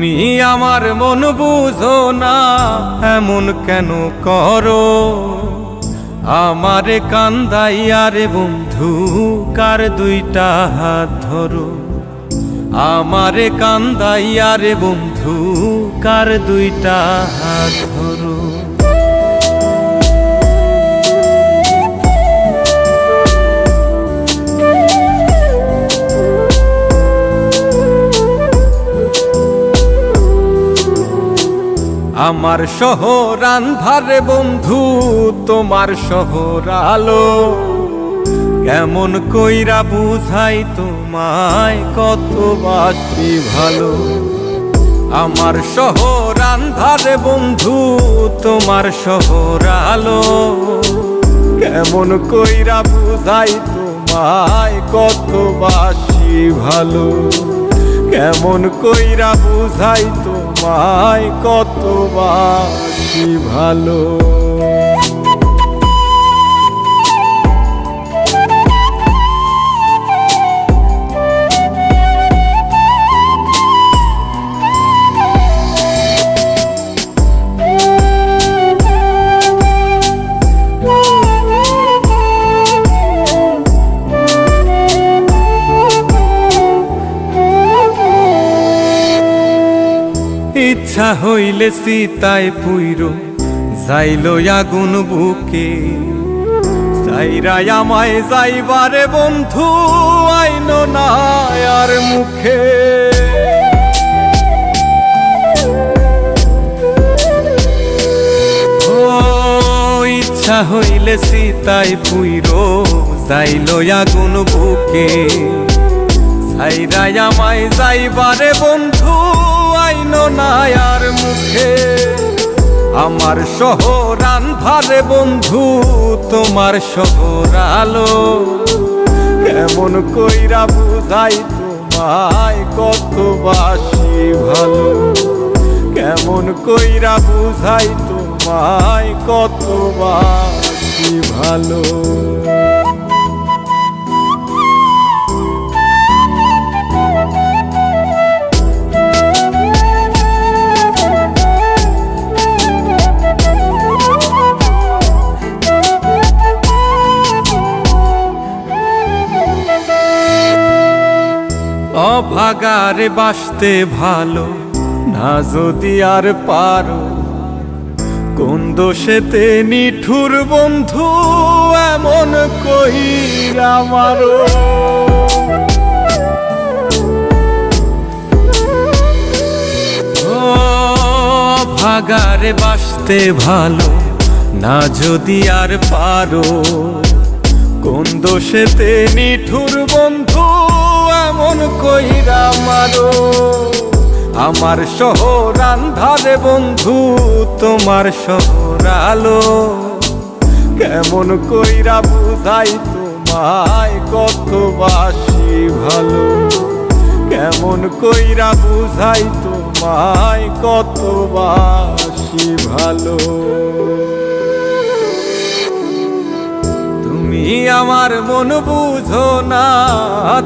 তুমি আমার মন বুঝো না, এমন কেন করো? আমারে কান্দাইয়া রে বন্ধু, কার দুইটা হাত ধরো। আমারে কান্দাইয়া রে বন্ধু, কার দুইটা হাত ধরো। আমার শহর আন্ধারে বন্ধু, তোমার শহর আলো। কেমন কইরা বুঝাই তোমায়, কত বাসি ভালো। আমার শহর আন্ধারে বন্ধু, তোমার শহর আলো। কেমন কইরা বুঝাই তোমায়, কত বাসি ভালো। কেমন কইরা বুঝাই তোমায়, কত বাসি ভালো। ইচ্ছা হইলে সীতায় পুইরো যাইলো আগুন বুকে। সাইরাই আমায় যাইবারে বন্ধু, আইনো না আর মুখে। ও ইচ্ছা হইলে সীতায় পুইরো যাইলো আগুন বুকে। সাইরাই আমায় যাইবারে বন্ধু, আইনো না আর মুখে। আমার শহর আন্ধারে বন্ধু, তোমার শহর আলো। কেমন কইরা বুঝাই তোমায়, কত বাসি ভালো। কেমন কইরা বুঝাই তোমায়, কত বাসি ভালো। অভাগারে বাসতে ভালো না যদি আর পারো। কোন দোষেতে নিঠুর বন্ধু, এমন কইরা মারো। অভাগারে বাসতে ভালো না যদি আর পারো। কোন দোষেতে নিঠুর বন্ধু, এমন কইরা মারো। আমার শহর আন্ধারে বন্ধু, তোমার শহর আলো। কেমন কইরা বুঝাই তোমায়, কত বাসি ভালো। কেমন কইরা বুঝাই তোমায়, কত বাসি ভালো। তুমি আমার মন বুঝো না,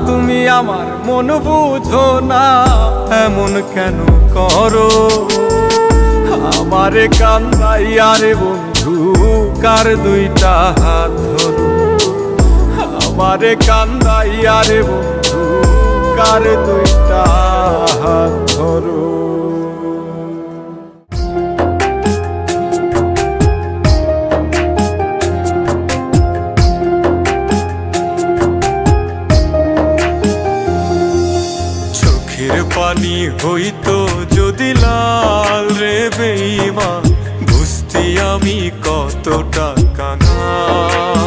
তুমি আমার মন বুঝো না, এমন কেন করো? আমারে কান্দাইয়া রে বন্ধু, কার দুইটা হাত ধরো। আমারে কান্দাইয়া রে বন্ধু, কার দুইটা হাত ধরো। পানি হইতো যদি লাল রে বেঈমান, বুঝতি আমি কতটা কাঙাল।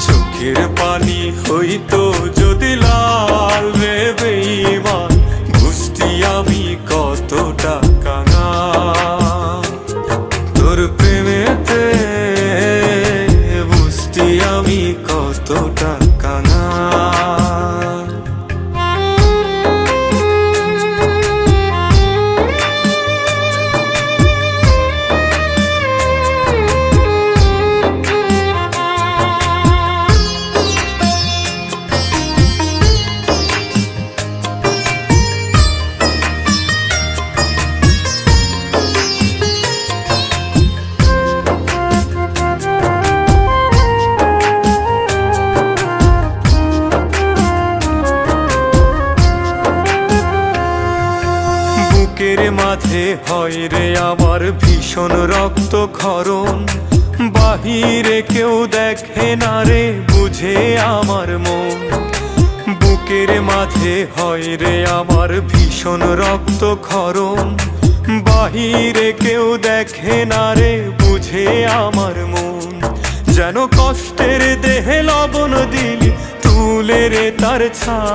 চোখের পানি হইতো যদি লাল রে বেঈমান, বুঝতি আমি কতটা কাঙাল। তোর প্রেমেতে বুঝতি আমি কতটা কাঙাল। মাঝে হয় রে আমার ভীষণ রক্তক্ষরণ, বাহিরে কেউ দেখে না রে বুঝে আমার মন। বুকের মাঝে হয় রে আমার ভীষণ রক্তক্ষরণ, বাহিরে কেউ দেখে না রে বুঝে আমার মন। যেন কষ্টের দেহে লবণ দিলি তুলে রে তার ছাপ,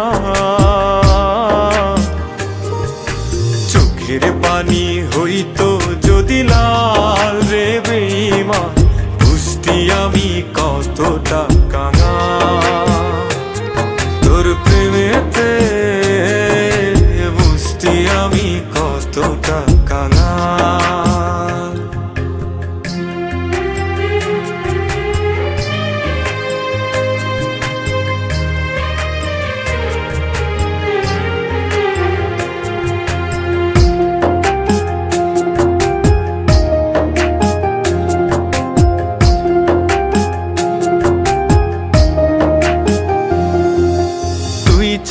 চোখের পানি হইতো যদি লাল রে বেঈমান, বুঝতি আমি কতটা কাঙাল তোর প্রেমেতে, বুঝতি আমি কতটা কাঙাল।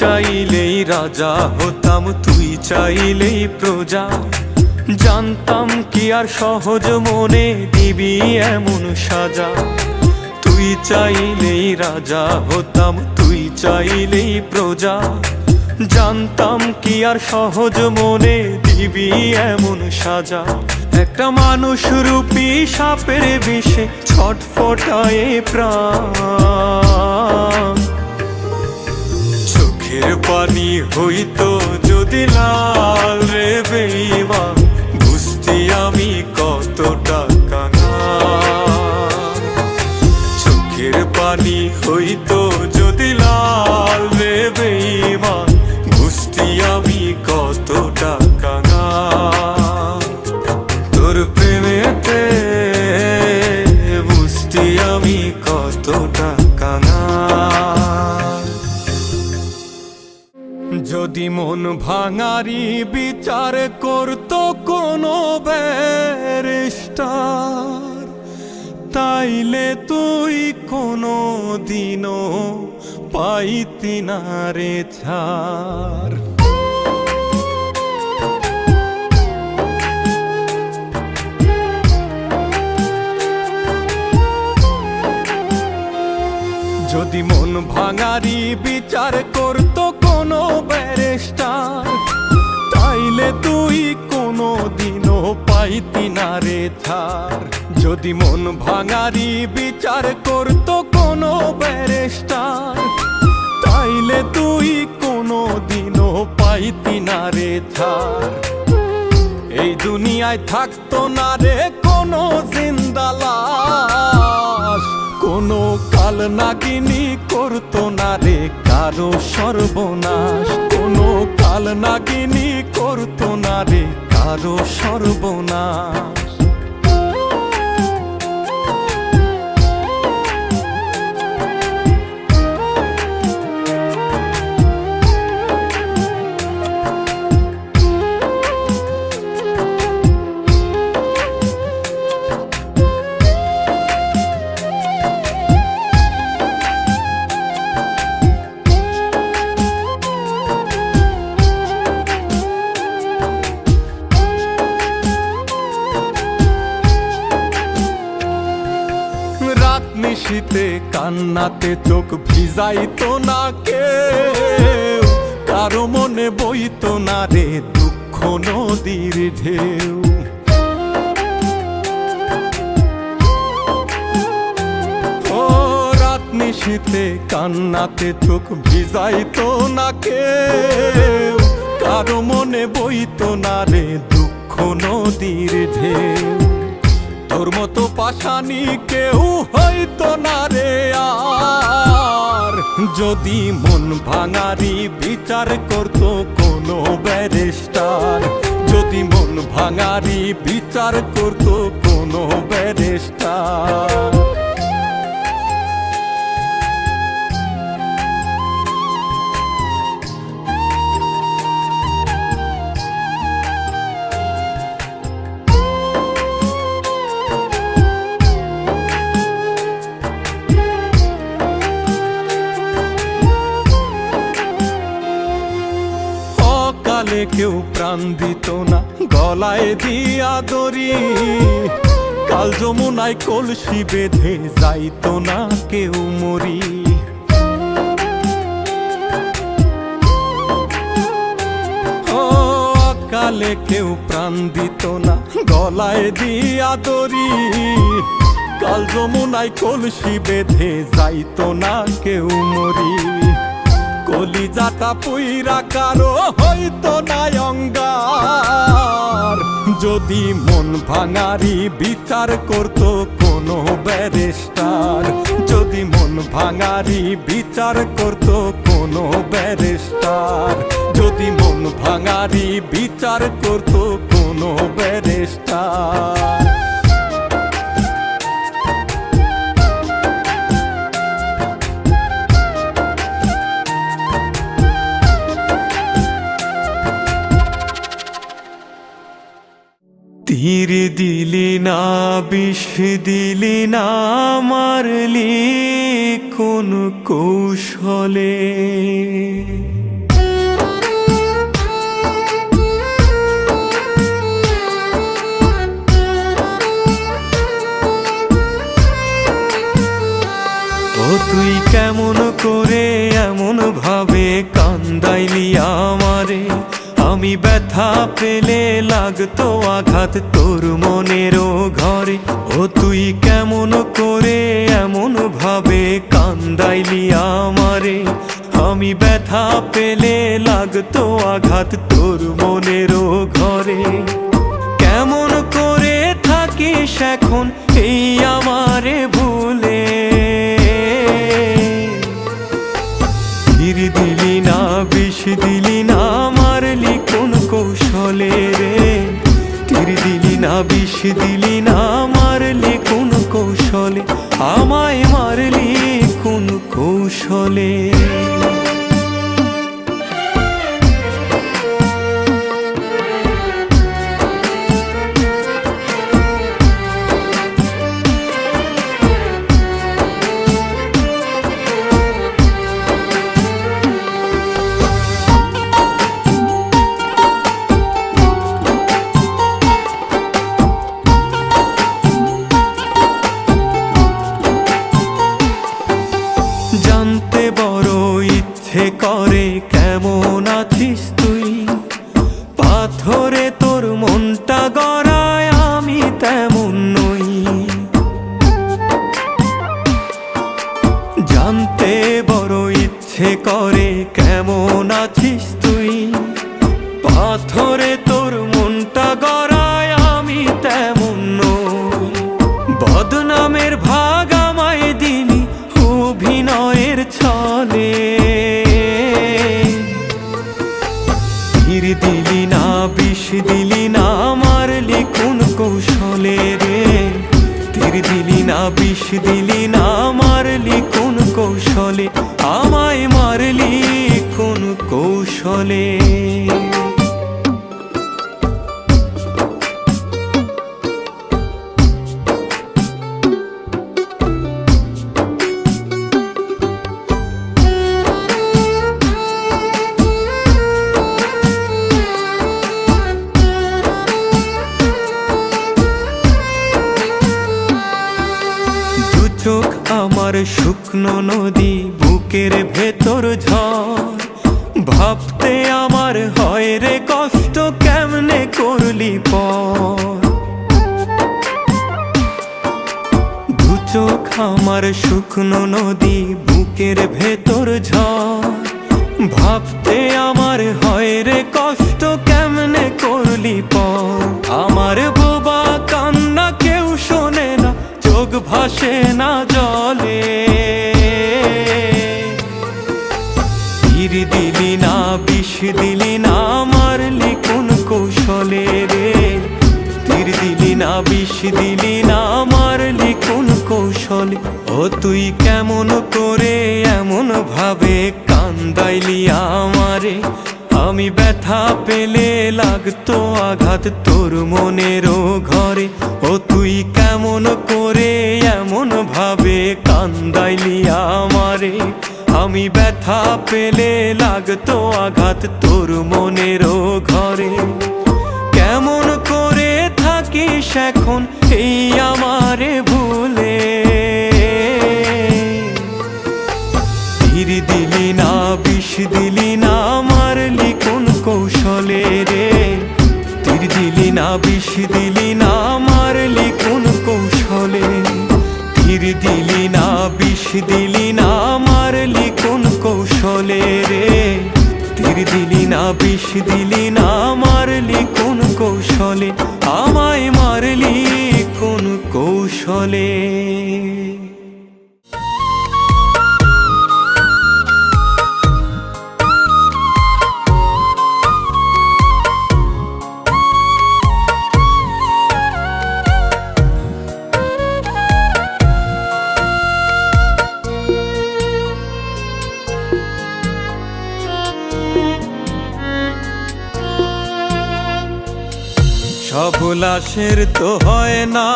চাইলেই রাজা হতাম, তুই চাইলেই প্রজা, জানতাম কি আর সহজ মনে দিবি এমন সাজা। তুই চাইলেই রাজা হতাম, তুই চাইলেই প্রজা, জানতাম কি আর সহজ মনে দিবি এমন সাজা। একটা মানুষ রূপী সাপের বিষে ছটফটায়ে প্রাণ, চোখের পানি হইতো যদি লাল রে বেঈমান, বুঝতি আমি কতটা কাঙাল। চোখের পানি হইতো যদি লাল রে বেঈমান, বুঝতি আমি কতটা কাঙাল তোর প্রেমেতে, বুঝতি আমি কতটা কাঙাল। যদি মন ভাঙারি বিচার করতো কোনো ব্যারিস্টার, তাইলে তুই কোনো দিনও পাইতি না রে ছাড়। যদি মন ভাঙারি বিচার করতো কোনো ব্যারিস্টার, তাইলে তুই কোনো দিনও পাইতি না রে ছাড়। যদি মন ভাঙারি বিচার করতো কোনো ব্যারিস্টার, তাইলে তুই কোনো দিনও পাইতি না রে ছাড়। এই দুনিয়ায় থাকতো না রে কোনো জিন্দা লাশ, কোনো কাল নাগিনী করতো না রে কারো সর্বনাশ, কোনো কাল নাগিনী করতো না রে কারো সর্বনাশ। নিশীতে কান্নাতে চোখ ভিজাইতো না কেউ, কারো মনে বইতো না রে দুঃখ নদীর ঢেউ। ও রাত নিশীতে কান্নাতে চোখ ভিজাইতো না কেউ, কারো মনে বইতো না রে দুঃখ নদীর ঢেউ। তোর মতো পাশানি কেউ হইতো না রে আর, যদি মন ভাঙারি বিচার করতো কোনো ব্যারিস্টার। যদি মন ভাঙারি বিচার করতো কোনো ব্যারিস্টার। অকালে কেউ প্রাণ দিত না গলায় দিয়া দড়ি, কাল যমুনায় কলসি বেঁধে যাইতো না কেউ মরি। অকালে কেউ প্রাণ দিত না গলায় দিয়া দড়ি, কাল যমুনায় কলসি বেঁধে যাইতো না কেউ মরি। কলিজাটা পুইরা কারো হইতো না অঙ্গার, যদি মন ভাঙারি বিচার করত কোনো ব্যারিস্টার, যদি মন ভাঙারি বিচার করত কোনো ব্যারিস্টার, যদি মন ভাঙারি বিচার করত কোনো ব্যারিস্টার। তীর দিলি না বিষ দিলি না মারলি কোন কৌশলে, ও তুই কেমন করে এমন ভাবে কান্দাইলি আমারে, আমি ব্যথা পেলে লাগতো আঘাত তোর মনেরও ঘরে। ও তুই কেমন করে এমন ভাবে কান্দাইলি আমারে, আমি ব্যথা পেলে লাগতো আঘাত তোর মনেরও ঘরে। কেমন করে থাকিস এখন এই আমারে ভুলে, তীর দিলি না বিষ দিলি না মারলি কোন কৌশলে রে, তীর দিলি না বিষ দিলি না মারলি কোন কৌশলে, আমায় মারলি কোন কৌশলে। জানতে বড় ইচ্ছে করে কেমন আছিস তুই, পাথরে তোর মনটা গড়ায় আমি তেমন নই। জানতে বড় ইচ্ছে করে কেমন আছিস তুই, পাথরে তোর মনটা গড়ায় আমি তেমন নই। বদনামের ভাগ আমায় দিলি অভিনয়ের ছলে, তীর দিলি না বিষ দিলি না মারলি কোন কৌশলে রে, তীর দিলি না বিষ দিলি না মারলি কোন কৌশলে, আমায় মারলি কোন কৌশলে। চোখ আমার শুকনো নদী বুকের ভেতর ঝড়, ভাবতে আমার হয় রে কষ্ট কেমনে করলি পর। দু চোখ আমার শুকনো নদী বুকের ভেতর ঝড়, ভাবতে আমার হয় রে কষ্ট কেমনে করলি পর। আমার বোবা কান্না কেউ শোনে না, চোখ ভাসে না জলে, তীর দিলি না বিষ দিলি না মারলি কোন কৌশলে রে, তীর দিলি না বিষ দিলি না মারলি কোন কৌশলে। ও তুই কেমন করে এমন ভাবে কান্দাইলি আমারে, আমি ব্যথা পেলে লাগতো আঘাত তোর মনেরও ঘরে। ও তুই কেমন করে এমন ভাবে কান্দাইলি আমারে, আমি ব্যথা পেলে লাগতো আঘাত তোর মনেরও এখন এই আমারে ভুলে। তীর দিলি না বিষ দিলি না মারলি কোন কৌশলে রে, তীর দিলি না বিষ দিলি না মারলি কোন কৌশলে, তীর দিলি না বিষ দিলি না মারলি কোন কৌশলে রে, তীর দিলি না বিষ দিলি না মারলি কোন কৌশলে, আমায় মারলি কোন কৌশলে। সব লাশের তো হয় না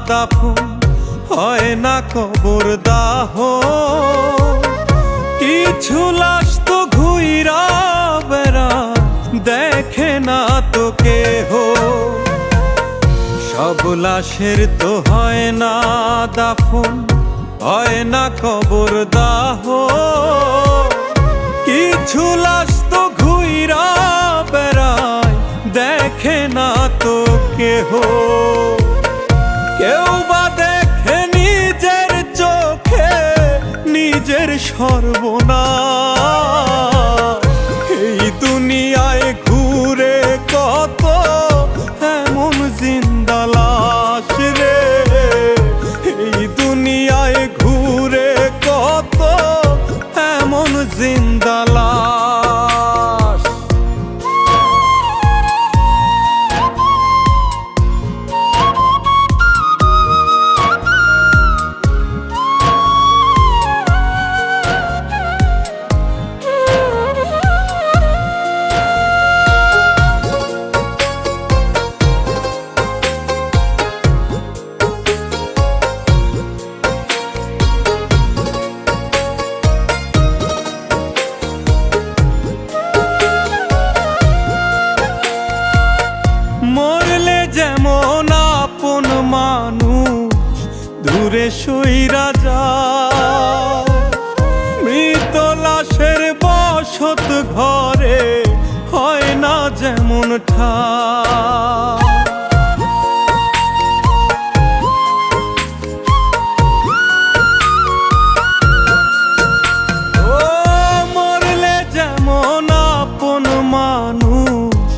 দাফন, হয় না কবর দাহ, কিছু লাশ তো ঘুইরা বেড়া দেখে না তো কেহ। সব লাশের তো হয় না দাফন, হয় না কবর দাহ, কিছু লাশ তো ঘুইরা বেড়ায় দেখে না তো কেহ। কেউ বা দেখে নিজের চোখে নিজের সর্বনাশ, এই দুনিয়ায় ঘুরে কত এমন জিন্দা লাশ রে, এই দুনিয়ায় ঘুরে কত এমন জিন্দা লাশ। মরলে যেমন আপন মানুষ দূরে সইরা যায়, মৃত লাশের বসত ঘরে হয় না যেমন ঠাই। ও মরলে যেমন আপন মানুষ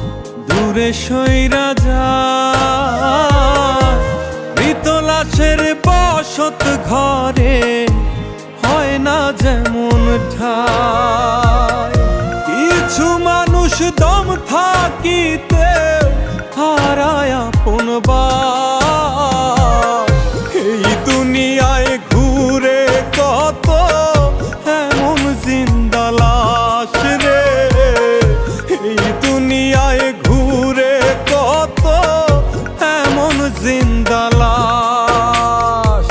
দূরে সইরা যায়, মৃত লাশের বসত ঘরে হয় না যেমন ঠাই। কিছু মানুষ দম থাকিতে হারায় আপন বাস, এই দুনিয়ায় ঘুরে কত এমন জিন্দা লাশ রে, এই দুনিয়ায় ঘুরে কত এমন জিন্দা লাশ।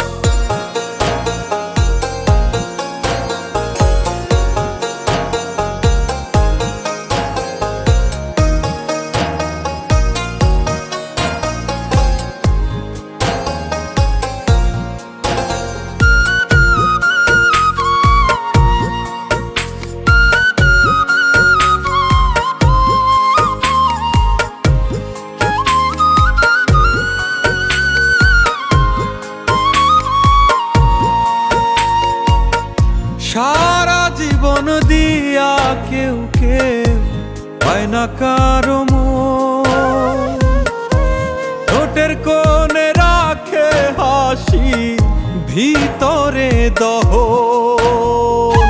সারা জীবন দিয়া কেউ কেউ পায় না কারো মন, ঠোঁটের কোণে রাখে হাসি ভিতরে দহন।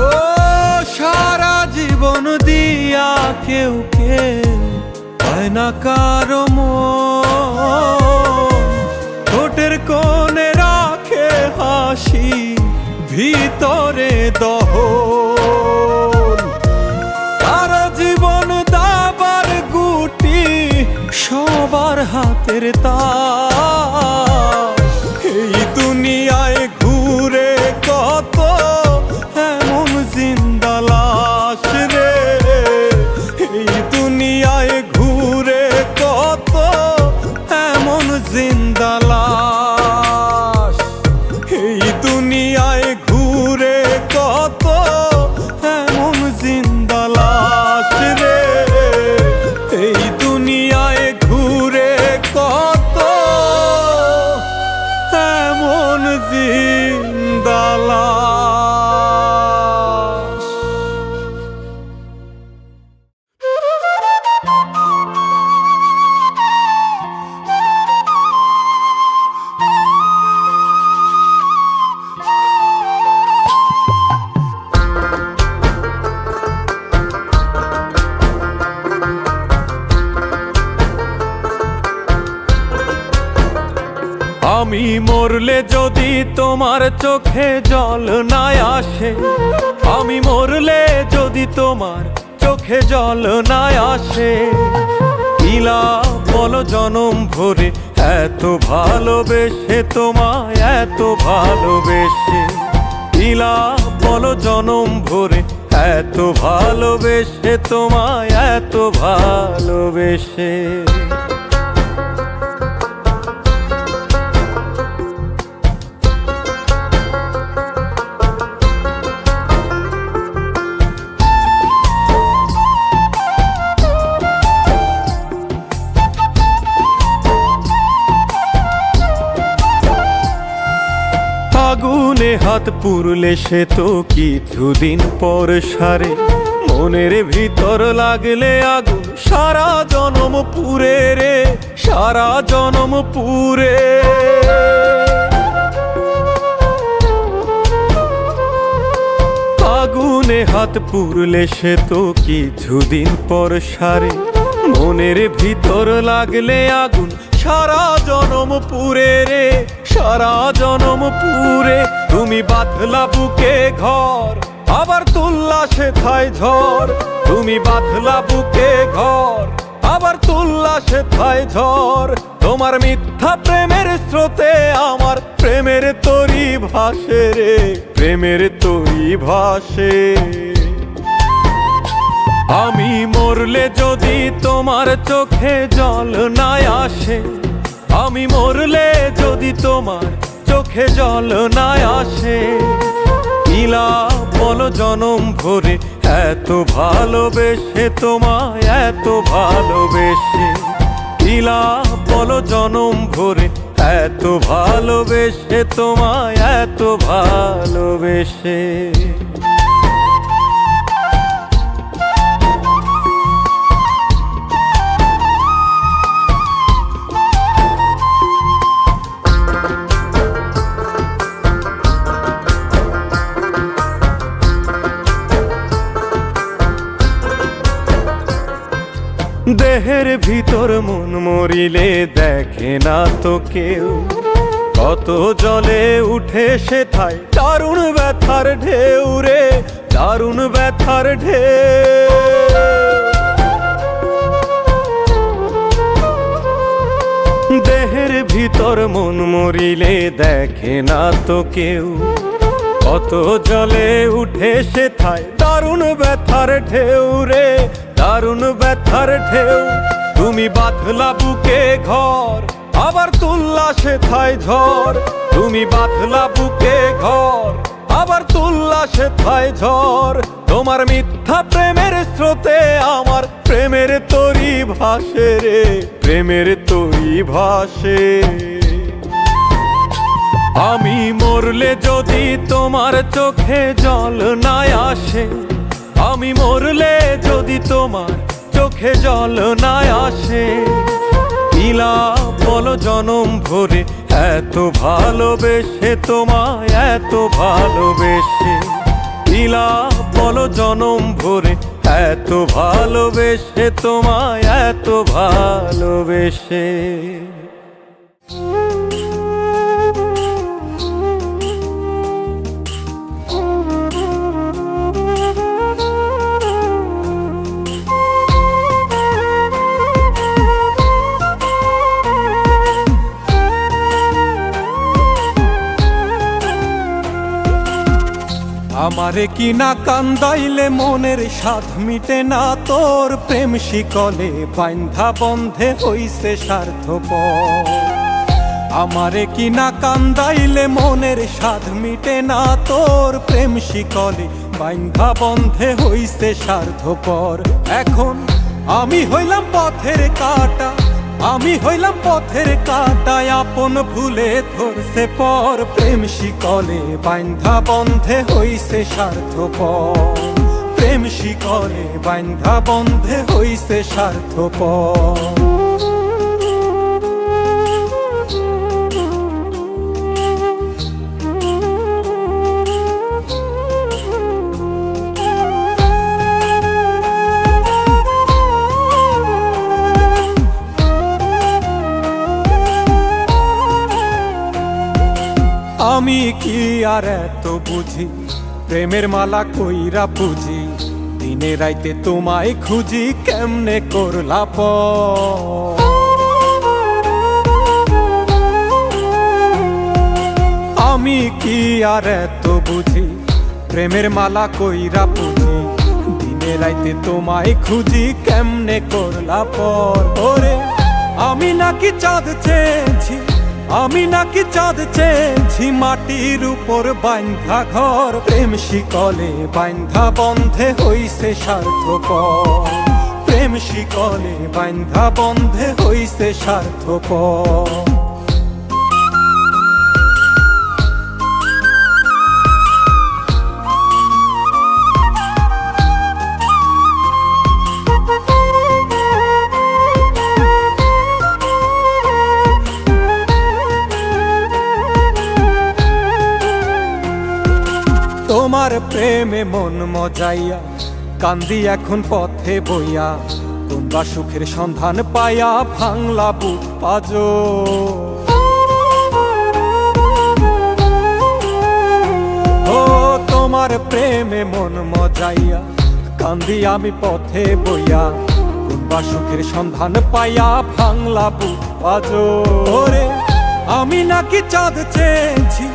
ও সারা জীবন দিয়া কেউ কেউ পায় না কারো মন, ঠোঁটের কোণে রাখে হাসি ভিতরে দহন। কারো জীবন দাবার গুটি সবার হাতের তাস, এই দুনিয়ায় ঘুরে কত এমন জিন্দা দুনিয়ায় ঘুরে কত এমন জিন্দা লাশ রে, এই দুনিয়ায় ঘুরে কত এমন জিন্দা লাশ। আমি মরলে যদি তোমার চোখে জল না আসে, আমি মরলে যদি তোমার চোখে জল না আসে, ইলা বলো জনম ভরে এত ভালোবেসে তোমায় এত ভালোবেসে, ইলা বলো জনম ভরে এত ভালোবেসে তোমায় এত ভালোবেসে। আগুনে হাত পুরলে সে তো কিছুদিন পর সারে, মনের ভিতর লাগলে আগুন সারা জনম পুরে রে, সারা জনম পুরে। আগুনে হাত পুরলে সে তো কিছুদিন পর সারে, মনের ভিতর লাগলে আগুন সারা জনম পুরে রে, সারা জনম পুরে। তুমি বাঁধলা বুকে ঘর আবার তুললা সেথায় ঝড়, তুমি বাঁধলা বুকে ঘর আবার তুললা সেথায় ঝড়। তোমার মিথ্যা প্রেমের স্রোতে আমার প্রেমের তরি ভাসে রে, প্রেমের তরি ভাসে। আমি মরলে যদি তোমার চোখে জল না আসে, আমি মরলে যদি তোমার চোখে জল না আসে, ইলা বলো জনম ভরে এত ভালোবেসে তোমায় এত ভালোবেসে, ইলা বলো জনম ভরে এত ভালোবেসে তোমায় এত ভালোবেসে। দেহের ভিতর মন মরিলে দেখে না তো কেউ, কত জলে উঠে সেথায় দারুণ ব্যথার ঢেউ রে, দারুণ ব্যথার ঢেউ। দেহের ভিতর মন মরিলে দেখে না তো কেউ, কত জলে উঠে সেথায় দারুণ ব্যথার ঢেউ রে, দারুণ ব্যথার ঢেউ। তুমি বাঁধলা বুকে ঘর আবার তুললা সেথায় ঝড়, তুমি বাঁধলা বুকে ঘর আবার তুললা সেথায় ঝড়। তোমার মিথ্যা প্রেমের স্রোতে আমার প্রেমের তরি ভাসে রে, প্রেমের তরি ভাসে। আমি মরলে যদি তোমার চোখে জল না আসে, আমি মরলে যদি তোমার চোখে জল না আসে, ইলা বলো জনম ভরে এত ভালোবেসে তোমায় এত ভালোবেসে, ইলা বলো জনম ভরে এত ভালোবেসে তোমায় এত ভালোবেসে। আমারে কি না কান্দাইলে মনের স্বাদ মিটে না, তোর প্রেম শিকলে বান্ধা বন্ধে হইছে স্বার্থপর। আমারে কি না কান্দাইলে মনের স্বাদ মিটে না তোর প্রেম শিকলে বাইন্ধা বন্ধে হইছে স্বার্থপর। এখন আমি হইলাম পথের কাঁটা, আমি হইলাম পথের কাঁটায় আপন ভুলে ধরছে পর প্রেম শিকলে বাইন্ধা বন্ধে হইছে স্বার্থপর। প্রেম শিকলে বাইন্ধা বন্ধে হইছে স্বার্থপর। আমি কি আর এত বুঝি প্রেমের মালা কইরা পুজি, দিনে রাইতে তোমায় খুঁজি কেমনে করলা পর। আমি কি আর এত বুঝি প্রেমের মালা কইরা পুজি, দিনে রাইতে তোমায় খুঁজি কেমনে করলা পর। ওরে আমি নাকি চাঁদ চেয়েছি, আমি নাকি চাঁদ চেয়েছি মাটির উপর বাইন্ধা ঘর। প্রেম শিকলে বাইন্ধা বন্ধে হইছে স্বার্থপর। প্রেম শিকলে বাইন্ধা বন্ধে হইছে স্বার্থপর। তোমার প্রেমে মন মজাইয়া কান্দি এখন পথে বইয়া, তোমরা সুখের সন্ধান পাইয়া ভাঙলা বুক পাজো। ও তোমার প্রেমে মন মজাইয়া কান্দি আমি পথে বইয়া, তোমরা সুখের সন্ধান পাইয়া ভাঙলা বুক পাজো। ওরে আমি নাকি চাঁদ চেয়েছি,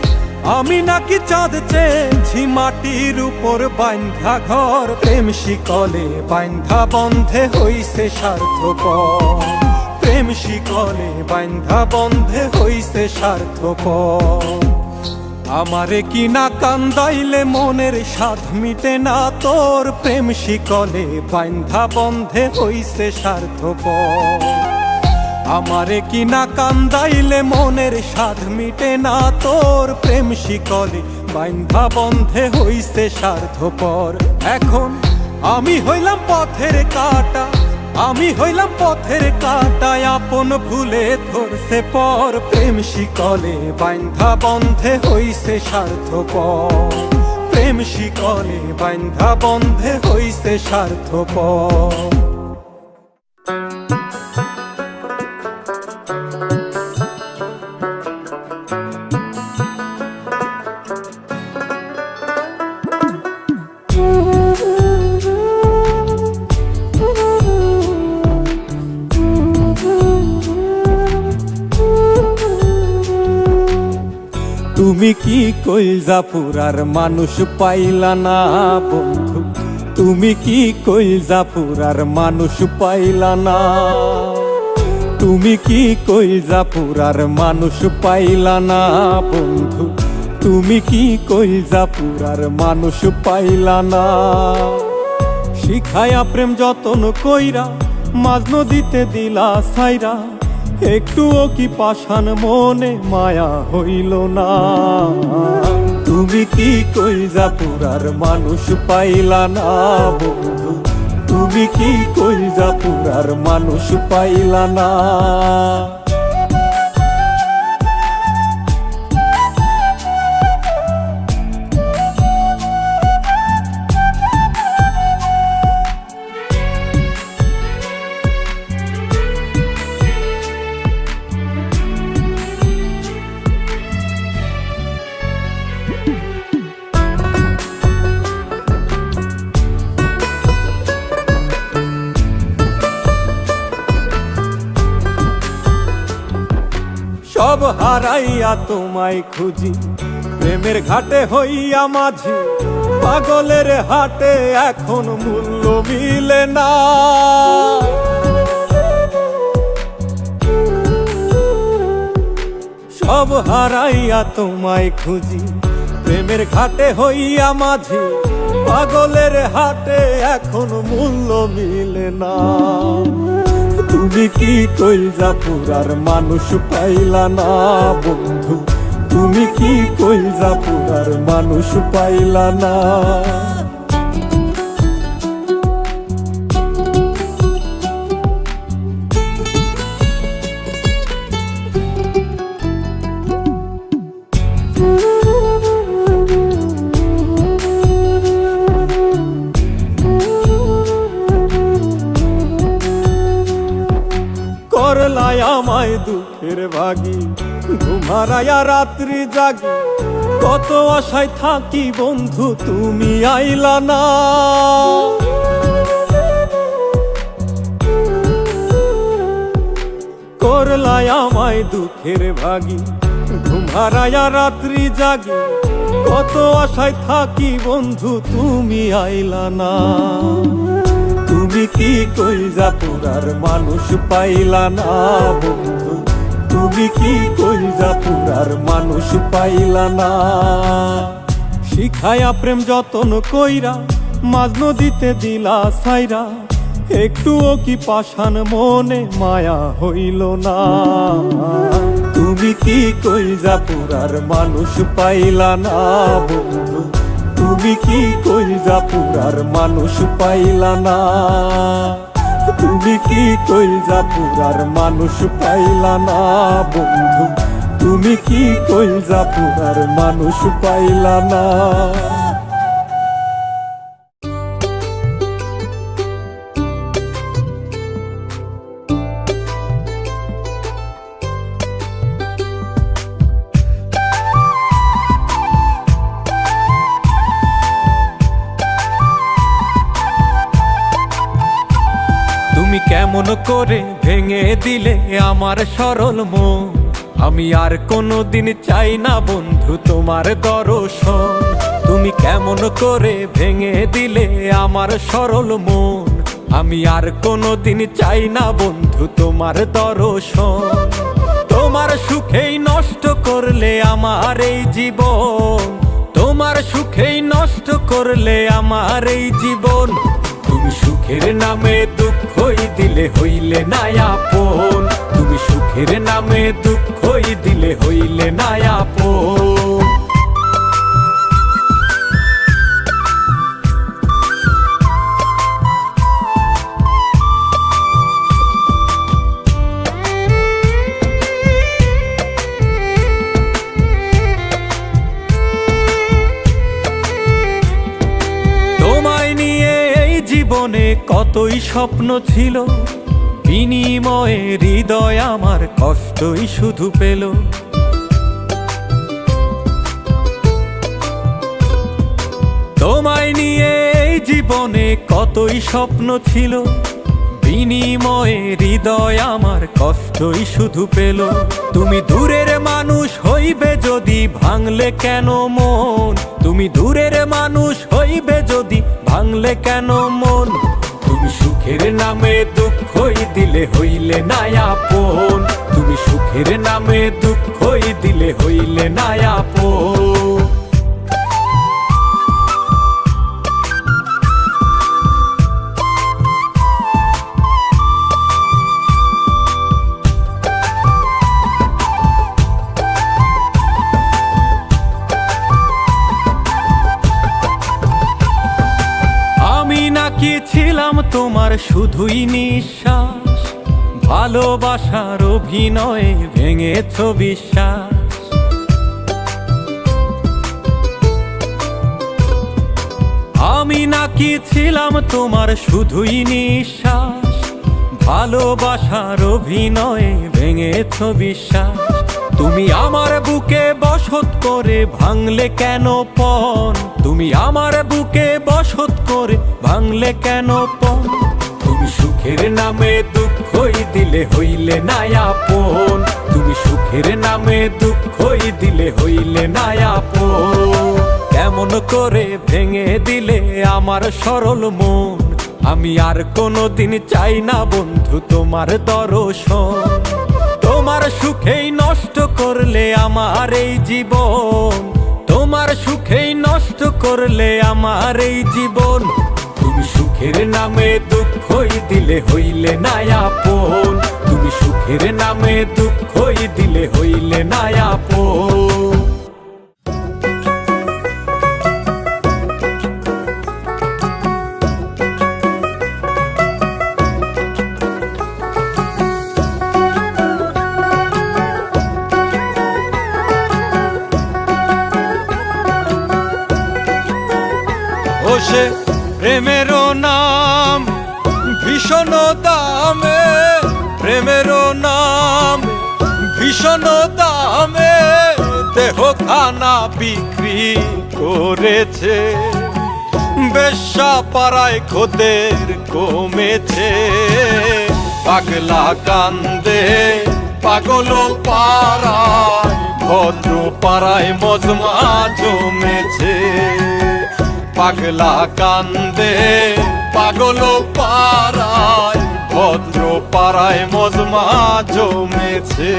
আমি নাকি চাঁদ চেয়েছি মাটির উপর বাইন্ধা ঘর। প্রেম শিকলে বাইন্ধা বন্ধে হইছে স্বার্থপর। প্রেম শিকলে বাইন্ধা বন্ধে হইছে স্বার্থপর। আমারে কি না কান্দাইলে মনের স্বাদ মিটে না তোর প্রেম শিকলে বাইন্ধা বন্ধে হইছে স্বার্থপর। আমারে কি না কান্দাইলে মনের স্বাদ মিটে না তোর প্রেম শিকলে বাইন্ধা বন্ধে হইছে স্বার্থপর। এখন আমি হইলাম পথের কাঁটা, আমি হইলাম পথের কাঁটায় আপন ভুলে ধরছে পর। প্রেম শিকলে বাইন্ধা বন্ধে হইছে স্বার্থপর। প্রেম শিকলে বাইন্ধা বন্ধে হইছে স্বার্থপর। তুমি কি কইলজা পুরার মানুষ পাইলা না বন্ধু, তুমি কি কইলজা পুরার মানুষ পাইলা না। তুমি কি কইলজা পুরার মানুষ পাইলা না বন্ধু, তুমি কি কইলজা পুরার মানুষ পাইলা না। শিখায়া প্রেম যতন কইরা মাঝ নদীতে দিলা ছাইরা, একটুও কি পাষাণ মনে মায়া হইল না। তুমি কি কইলজা পুরার মানুষ পাইলা না বন্ধু, তুমি কি কইলজা পুরার মানুষ পাইলা না। সব হারাইয়া তোমায় খুঁজি, প্রেমের ঘাটে হইয়া মাঝি, পাগলের হাটে এখন মূল্য মিলে না। সব হারাইয়া তোমায় খুঁজি, প্রেমের ঘাটে হইয়া মাঝি, পাগলের হাটে এখন মূল্য মিলে না। তুমি কি কইলা পুরার মানুষ পাইলা না বন্ধু, তুমি কি কইলা পুরার মানুষ পাইলা না। করলাই আমায় দুঃখের ভাগী, ঘুমারায়া রাত্রি জাগি, কত আশায় থাকি বন্ধু তুমি আইলা না। করলাই আমায় দুঃখের ভাগী, ঘুমারায়া রাত্রি জাগি, কত আশায় থাকি বন্ধু তুমি আইলা না। তুমি কি কইলা পুরার মানুষ পাইলা না বন্ধু, তুমি কি কইলা পুরার মানুষ পাইলা না। শিখায়া প্রেম যতন কইরা মাঝ নদীতে দিলা সাইরা, একটুও কি পাষাণ মনে মায়া হইল না। তুমি কি কইলা পুরার মানুষ পাইলা না বন্ধু, তুমি কি কইলা পুরার মানুষ পাইলা না। তুমি কি কইলা পুরার মানুষ পাইলা না বন্ধু, তুমি কি কইলা পুরার মানুষ পাইলা না। তুমি কেমন করে ভেঙে দিলে আমার সরল মন, আমি আর কোনোদিন চাই না বন্ধু তোমার দর্শন। তুমি কেমন করে ভেঙে দিলে আমার সরল মন, আমি আর কোনোদিন চাই না বন্ধু তোমার দর্শন। তোমার সুখেই নষ্ট করলে আমার এই জীবন, তোমার সুখেই নষ্ট করলে আমার এই জীবন। তুমি সুখের নামে দুঃখই দিলে হইলে না আপন, তুমি সুখের নামে দুঃখই দিলে হইলে না আপন। তোমায় নিয়ে এই জীবনে কতই স্বপ্ন ছিল, বিনিময়ে হৃদয় আমার কষ্টই শুধু পেল। তোমায় নিয়ে এই জীবনে কতই স্বপ্ন ছিল, বিনিময়ে হৃদয় আমার কষ্টই শুধু পেল। তুমি দূরের মানুষ হইবে যদি ভাঙলে কেন মন, তুমি দূরের মানুষ হইবে যদি ভাঙলে কেন মন। তুমি সুখের নামে দুঃখই দিলে হইলে না আপন, তুমি সুখের নামে দুঃখই দিলে হইলে না আপন। আমি নাকি ছিলাম তোমার শুধুই নিঃশ্বাস, ভালোবাসার অভিনয়ে ভেঙেছ বিশ্বাস। আমি নাকি ছিলাম তোমার শুধুই নিঃশ্বাস, ভালোবাসার অভিনয়ে ভেঙেছ বিশ্বাস। তুমি আমার বুকে বসত করে ভাঙলে কেন পণ, তুমি আমার বুকে বসত করে ভাঙলে কেন পণ। তুমি সুখের নামে দুঃখই দিলে হইলে না আপন, তুমি সুখের নামে দুঃখই দিলে হইলে না আপন। কেমন করে ভেঙে দিলে আমার সরল মন, আমি আর কোনোদিন চাই না বন্ধু তোমার দর্শন। তোমার তোমার সুখেই নষ্ট করলে আমার এই জীবন, তোমার সুখেই নষ্ট করলে আমার এই জীবন। তুমি সুখের নামে দুঃখই দিলে হইলে না আপন, তুমি সুখের নামে দুঃখই দিলে হইলে না আপন। সে প্রেমের নাম ভীষণ দামে, প্রেমের নাম ভীষণ দামে দেহ খানা বিক্রি করেছে। বেশ্যা পাড়ায় খোদের কমেছে, পাগলা কান্দে পাগল পাড়ায়, ভদ্র পাড়ায় মজমা জমেছে। পাগলা কান্দে পাগল পাড়ায়, ভদ্র পাড়ায় মজমা জমেছে।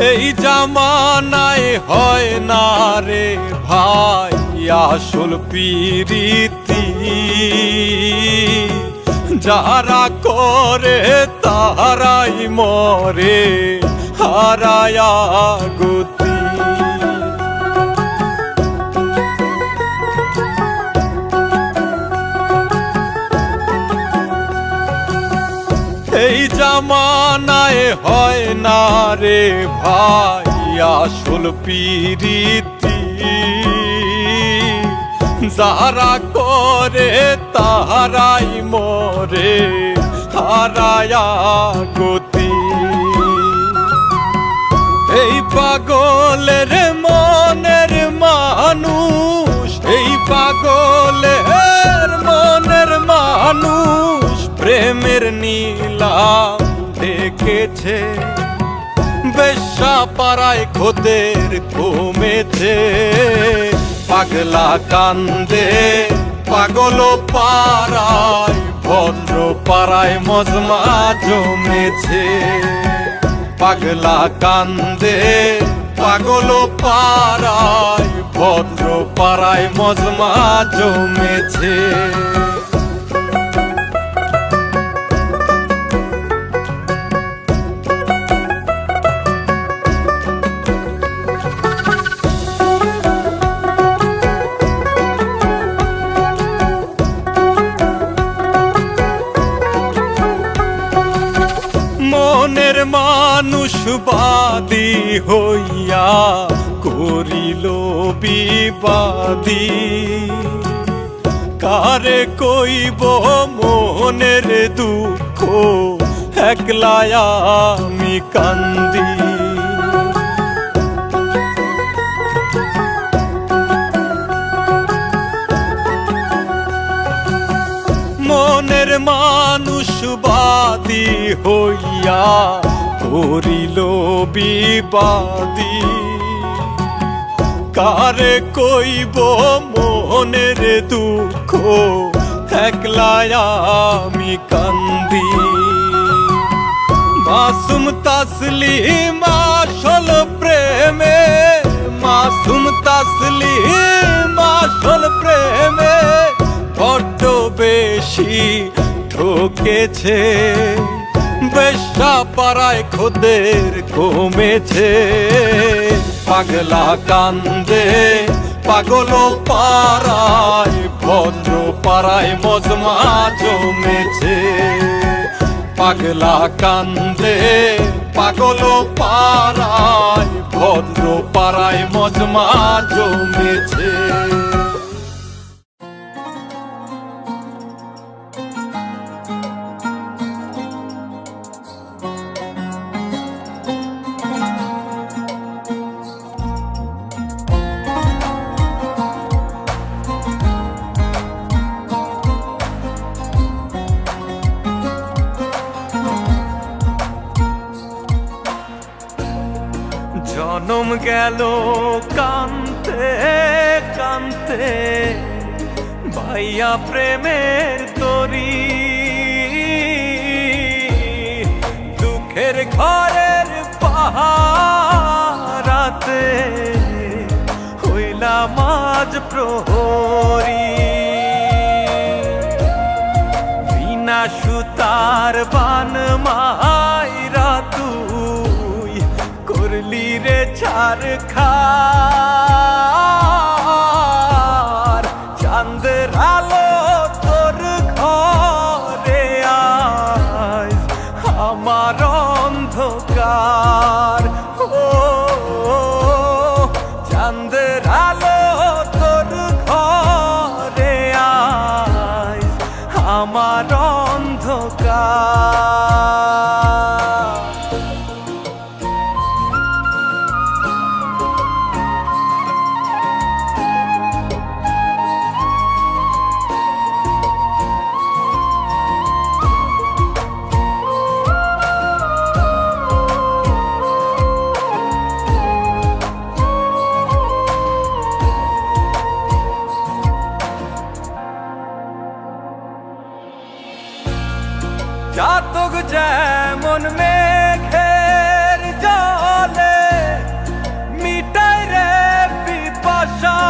এই জামানায় হয় না রে ভাই আসল প্রীতি, যারা করে তারাই মরে হারায়া গতি। এই জামানায় হয় না রে ভাই আসল প্রীতি, যারা করে তাহারাই মরে হারায়া গতি। এই পাগলের মনের মানুষ, এই পাগলের মনের মানুষ প্রেমের নীলাম দেখেছে। বেশ্যা পাড়ায় খোদের কমেছে, পাগলা কান্দে পাগল পাড়ায়, ভদ্র পাড়ায় মজমা জমেছে। পাগলা কান্দে পাগল পাড়ায়, ভদ্র পাড়ায় মজমা জমেছে। মনের মানুষ বাদী হইয়া করিল বিবাদী, কারে কইব মনের দুঃখ একলা আমি কান্দি। মনের মানুষ বাদী হইয়া করিল বিবাদী, কারে কইব মনের দুঃখ একলা আমি কান্দি। মাসুম তাসলিম আসল প্রেমে, মাসুম তাসলিম আসল প্রেমে বড্ড বেশি ঠকেছে। বেশ্যা পাড়ায় খোদের কমেছে, পাগলা কান্দে পাগল পাড়ায়, ভদ্র পাড়ায় মজমা জমেছে। পাগলা কান্দে পাগল পাড়ায়, ভদ্র পাড়ায় মজমা জমেছে। জনম গেল কান্তে কান্তে ভাইয়া প্রেমের তরি, দুঃখের ঘরের পাহারাতে হইলাম আজ প্রহরী। বিনা সুতার বান মাইরা তুই করলি রে ছারখার, চাঁদের আলো তোর ঘরে আজ আমার অন্ধকার। ও চাঁদের আলো তোর ঘরে আজ আমার অন্ধকার। জাতক যেমন মেঘের জলে মিটায় রে পিপাসা,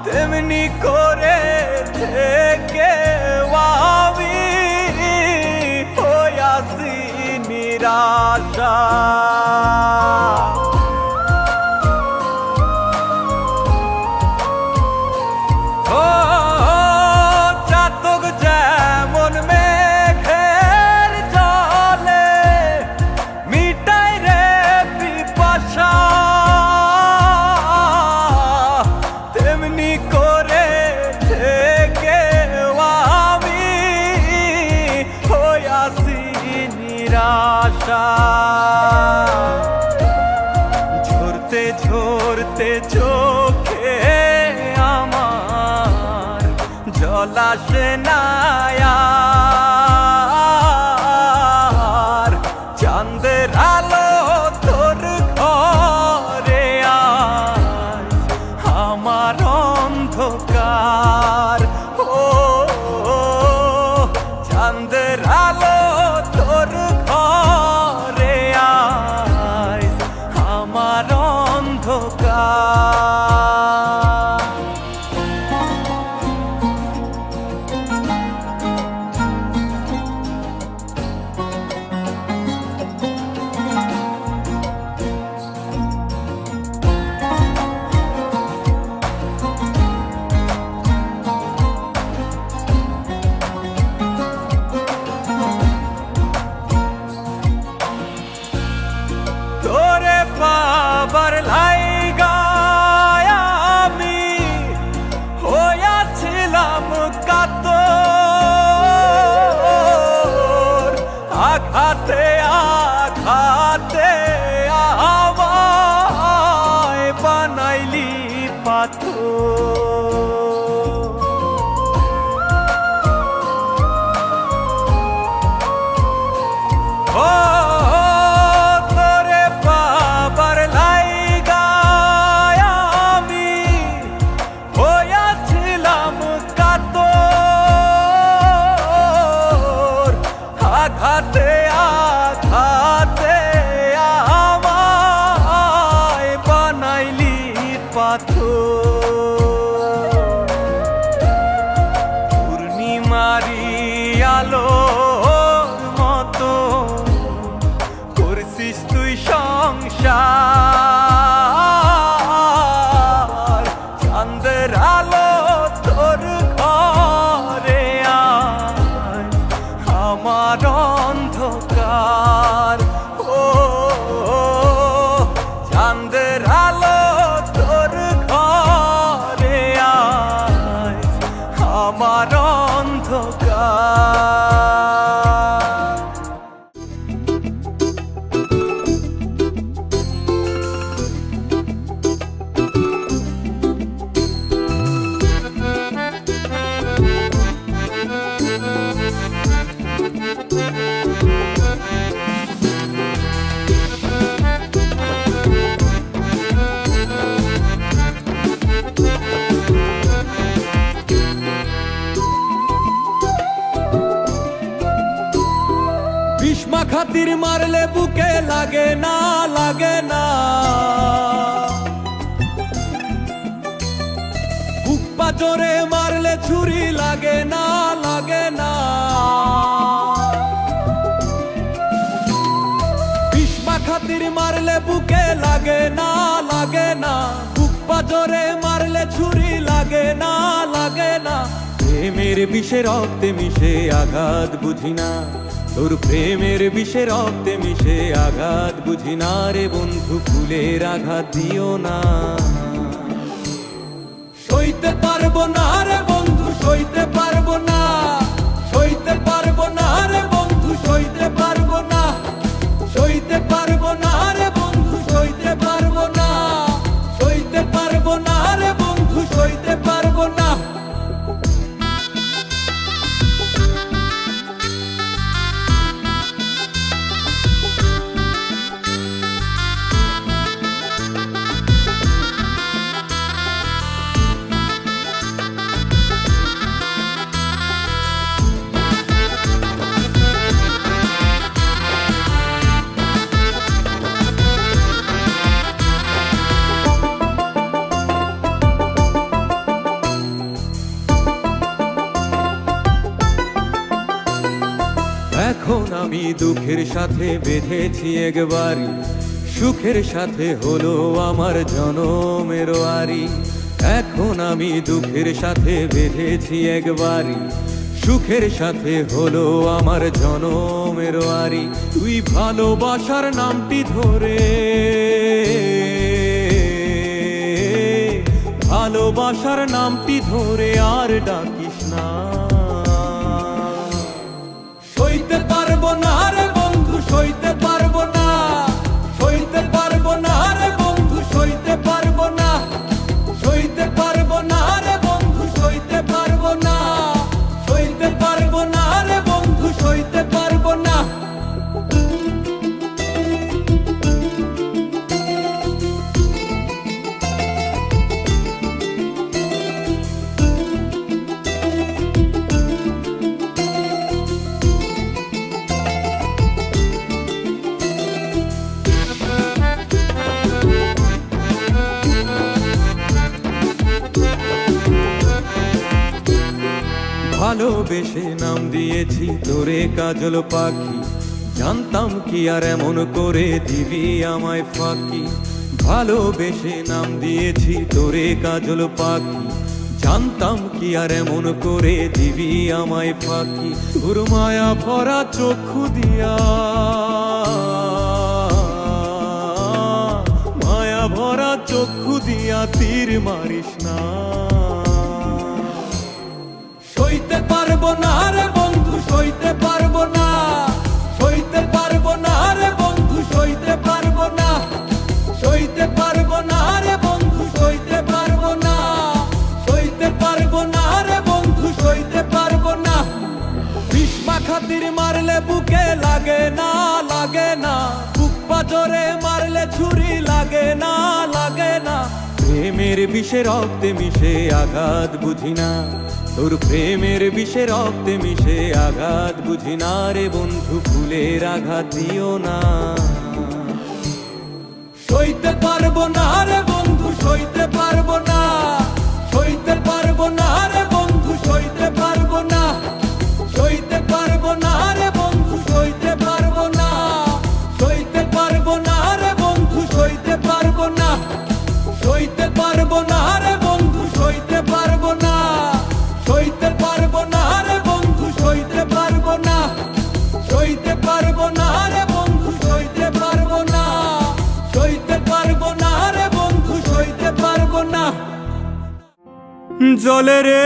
তেমনি করে থেকে আমি হইয়াছি নিরাশা। ঝরতে ঝরতে চোখে আমার জল আসে না আর, চাঁদের আলো তোর ঘরে আজ আমার অন্ধকার। ও চাঁদের আলো তোর ঘরে আজ আমার অন্ধকার। তোরে পাবার লাইগায় আমি হইয়াছিলাম কাতর, আঘাতে আঘাতে আমায় বানাইলি পাথর। আঘাতে আঘাতে আমায় বানাইলি পাথর। পূর্ণিমারি আলোর মতো করছিস তুই সংসার, চাঁদের আলো তোর ঘরে আজ আমার অন্ধকার। ও চাঁদের আলো তোর ঘরে আজ আমার অন্ধকার। খাতির মারলে বুকে লাগে না, লাগে না। বুক পাজরে মারলে ছুরি লাগে না, লাগে না। বিষ্মা খাতির মারলে বুকে লাগে না, লাগে না। বুক পাজরে মারলে ছুরি লাগে না, লাগে না। প্রেমের বিষে রক্তে মিশে আঘাত বুঝি না, তোর প্রেমের বিষে রক্তে মিশে আঘাত বুঝি না রে বন্ধু, ফুলের আঘাত দিও না। সইতে পারবো না রে বন্ধু, সইতে পারবো না, সইতে পারবো না রে বন্ধু, সইতে পারবো না, সইতে পারবো না রে বন্ধু, সইতে পারবো না, সইতে পারবো না রে বন্ধু, সইতে পারবো না। এখন আমি দুঃখের সাথে বেঁধেছি একবারই, সুখের সাথে হলো আমার জনমের আরি। এখন আমি দুঃখের সাথে বেঁধেছি একবারই, সুখের সাথে হলো আমার জনমের আরি। তুই ভালোবাসার নামটি ধরে, ভালোবাসার নামটি ধরে আর ডাকিস না। সইতে পারবো না রে বন্ধু, সইতে পারবো না, সইতে পারবো না রে বন্ধু, সইতে পারবো না, সইতে পারবো না রে বন্ধু, সইতে পারবো না, সইতে পারবো না রে বন্ধু, সইতে পারবো না। ভালোবেসে নাম দিয়েছি তোরে কাজল পাখি, জানতাম কি আর এমন করে দিবি আমায় ফাঁকি। ভালোবেসে নাম দিয়েছি তোরে কাজল পাখি, জানতাম কি আর এমন করে দিবি আমায় ফাঁকি। তোর মায়া ভরা চক্ষু দিয়া, মায়া ভরা চক্ষু দিয়া তীর মারিস না। সইতে পারবো না রে বন্ধু, সইতে পারবো না, সইতে পারবো না রে বন্ধু, সইতে পারবো না, সইতে পারবো না রে বন্ধু, সইতে পারবো না, সইতে পারবো না রে বন্ধু, সইতে পারবো না। বিষ্মা খাতির মারলে বুকে লাগে না, লাগে না। বুক পাজরে মারলে ছুরি লাগে না, লাগে না। প্রেমের বিষে রক্তে মিশে আঘাত বুঝি না, তোর প্রেমের বিষে রক্তে মিশে আঘাত বুঝি না রে বন্ধু, ফুলের আঘাত দিও না। সইতে পারবো না রে বন্ধু, সইতে পারবো না, সইতে পারবো না রে বন্ধু, সইতে পারবো না, সইতে পারবো না রে বন্ধু, সইতে পারবো না, সইতে পারবো না রে বন্ধু, সইতে পারবো না, সইতে পারবো না রে বন্ধু, সইতে পারবো না, সইতে পারবো না রে বন্ধু, সইতে পারবো না, সইতে পারবো না রে বন্ধু, সইতে পারবো না, সইতে পারবো না রে বন্ধু, সইতে পারবো না। জলে রে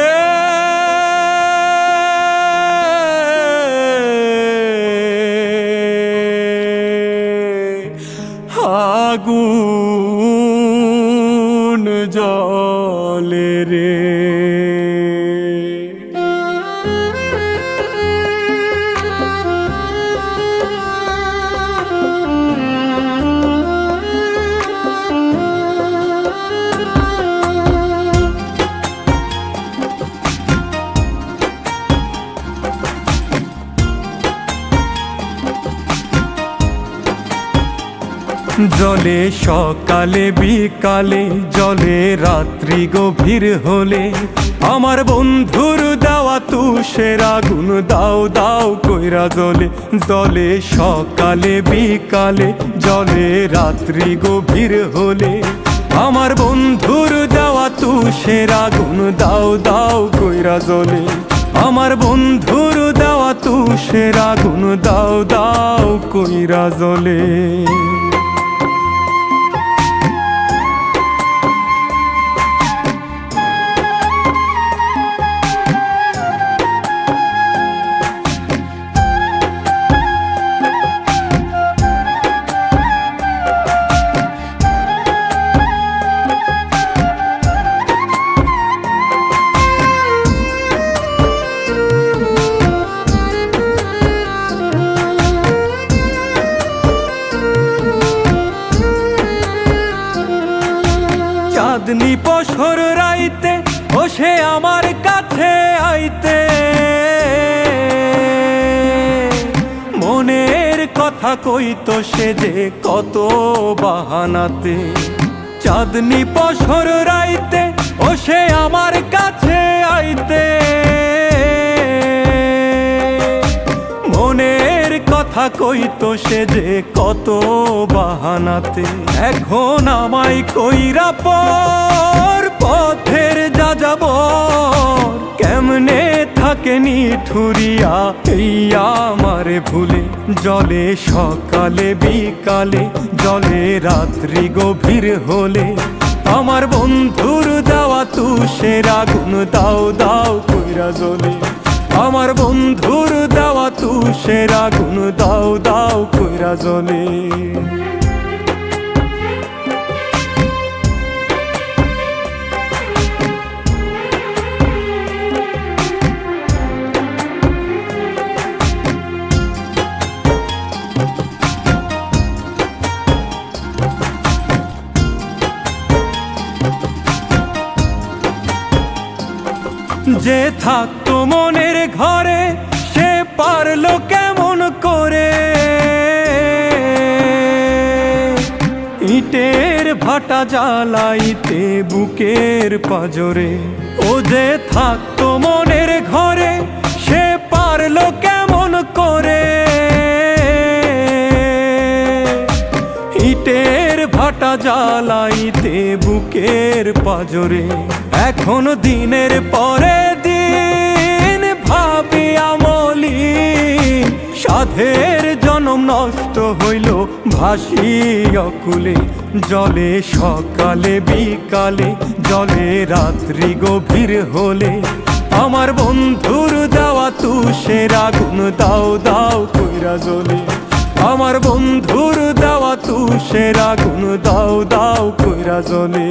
আগুন জলে রে, জলে সকালে বিকালে, জলে রাত্রি গভীর হলে, আমার বন্ধুর দেওয়া তুষের আগুন দাও দাও কইরা জ্বলে। জলে সকালে বিকালে, জলে রাত্রি গভীর হলে, আমার বন্ধুর দেওয়া তুষের আগুন দাও দাও কইরা জ্বলে। আমার বন্ধুর দেওয়া তুষের আগুন দাও দাও কইরা জ্বলে। চাঁদনি পশর রাইতে বসে আমার কাছে আইতে, মনের কথা কইতো সে যে কত বাহানাতে। চাঁদনি পশর রাইতে বসে আমার কাছে আইতে, মনের কথা কইতো সে যে কত বাহানাতে। এখন আমায় কইরা পর পথের যা যাব, কেমনে থাকে নিঠুরিয়া এই আমারে ভুলে। জলে সকালে বিকালে, জলে রাত্রি গভীর হলে, আমার বন্ধুর দেওয়া তুষের আগুন দাও দাও কইরা জ্বলে। আমার বন্ধুর দেওয়া তুষের আগুন দাও দাও কইরা জ্বলে। যে থাকতো মনের ঘরে সে পারলো কেমন করে, ইটের ভাটা জ্বালাইতে বুকের পাজরে। ও যে থাকতো মনের ঘরে সে পারলো কেমন করে, ইটের ভাটা জ্বালাইতে বুকের পাজরে। এখন দিনের পরে দিন ভাবি আমলি, সাধের জনম নষ্ট হইল ভাসি অকুলে। জলে সকালে বিকালে, জলে রাত্রি গভীর হলে, আমার বন্ধুর দেওয়া তুষের আগুন দাও দাও কইরা জ্বলে। আমার বন্ধুর দেওয়া তুষের আগুন দাও দাও কইরা জ্বলে।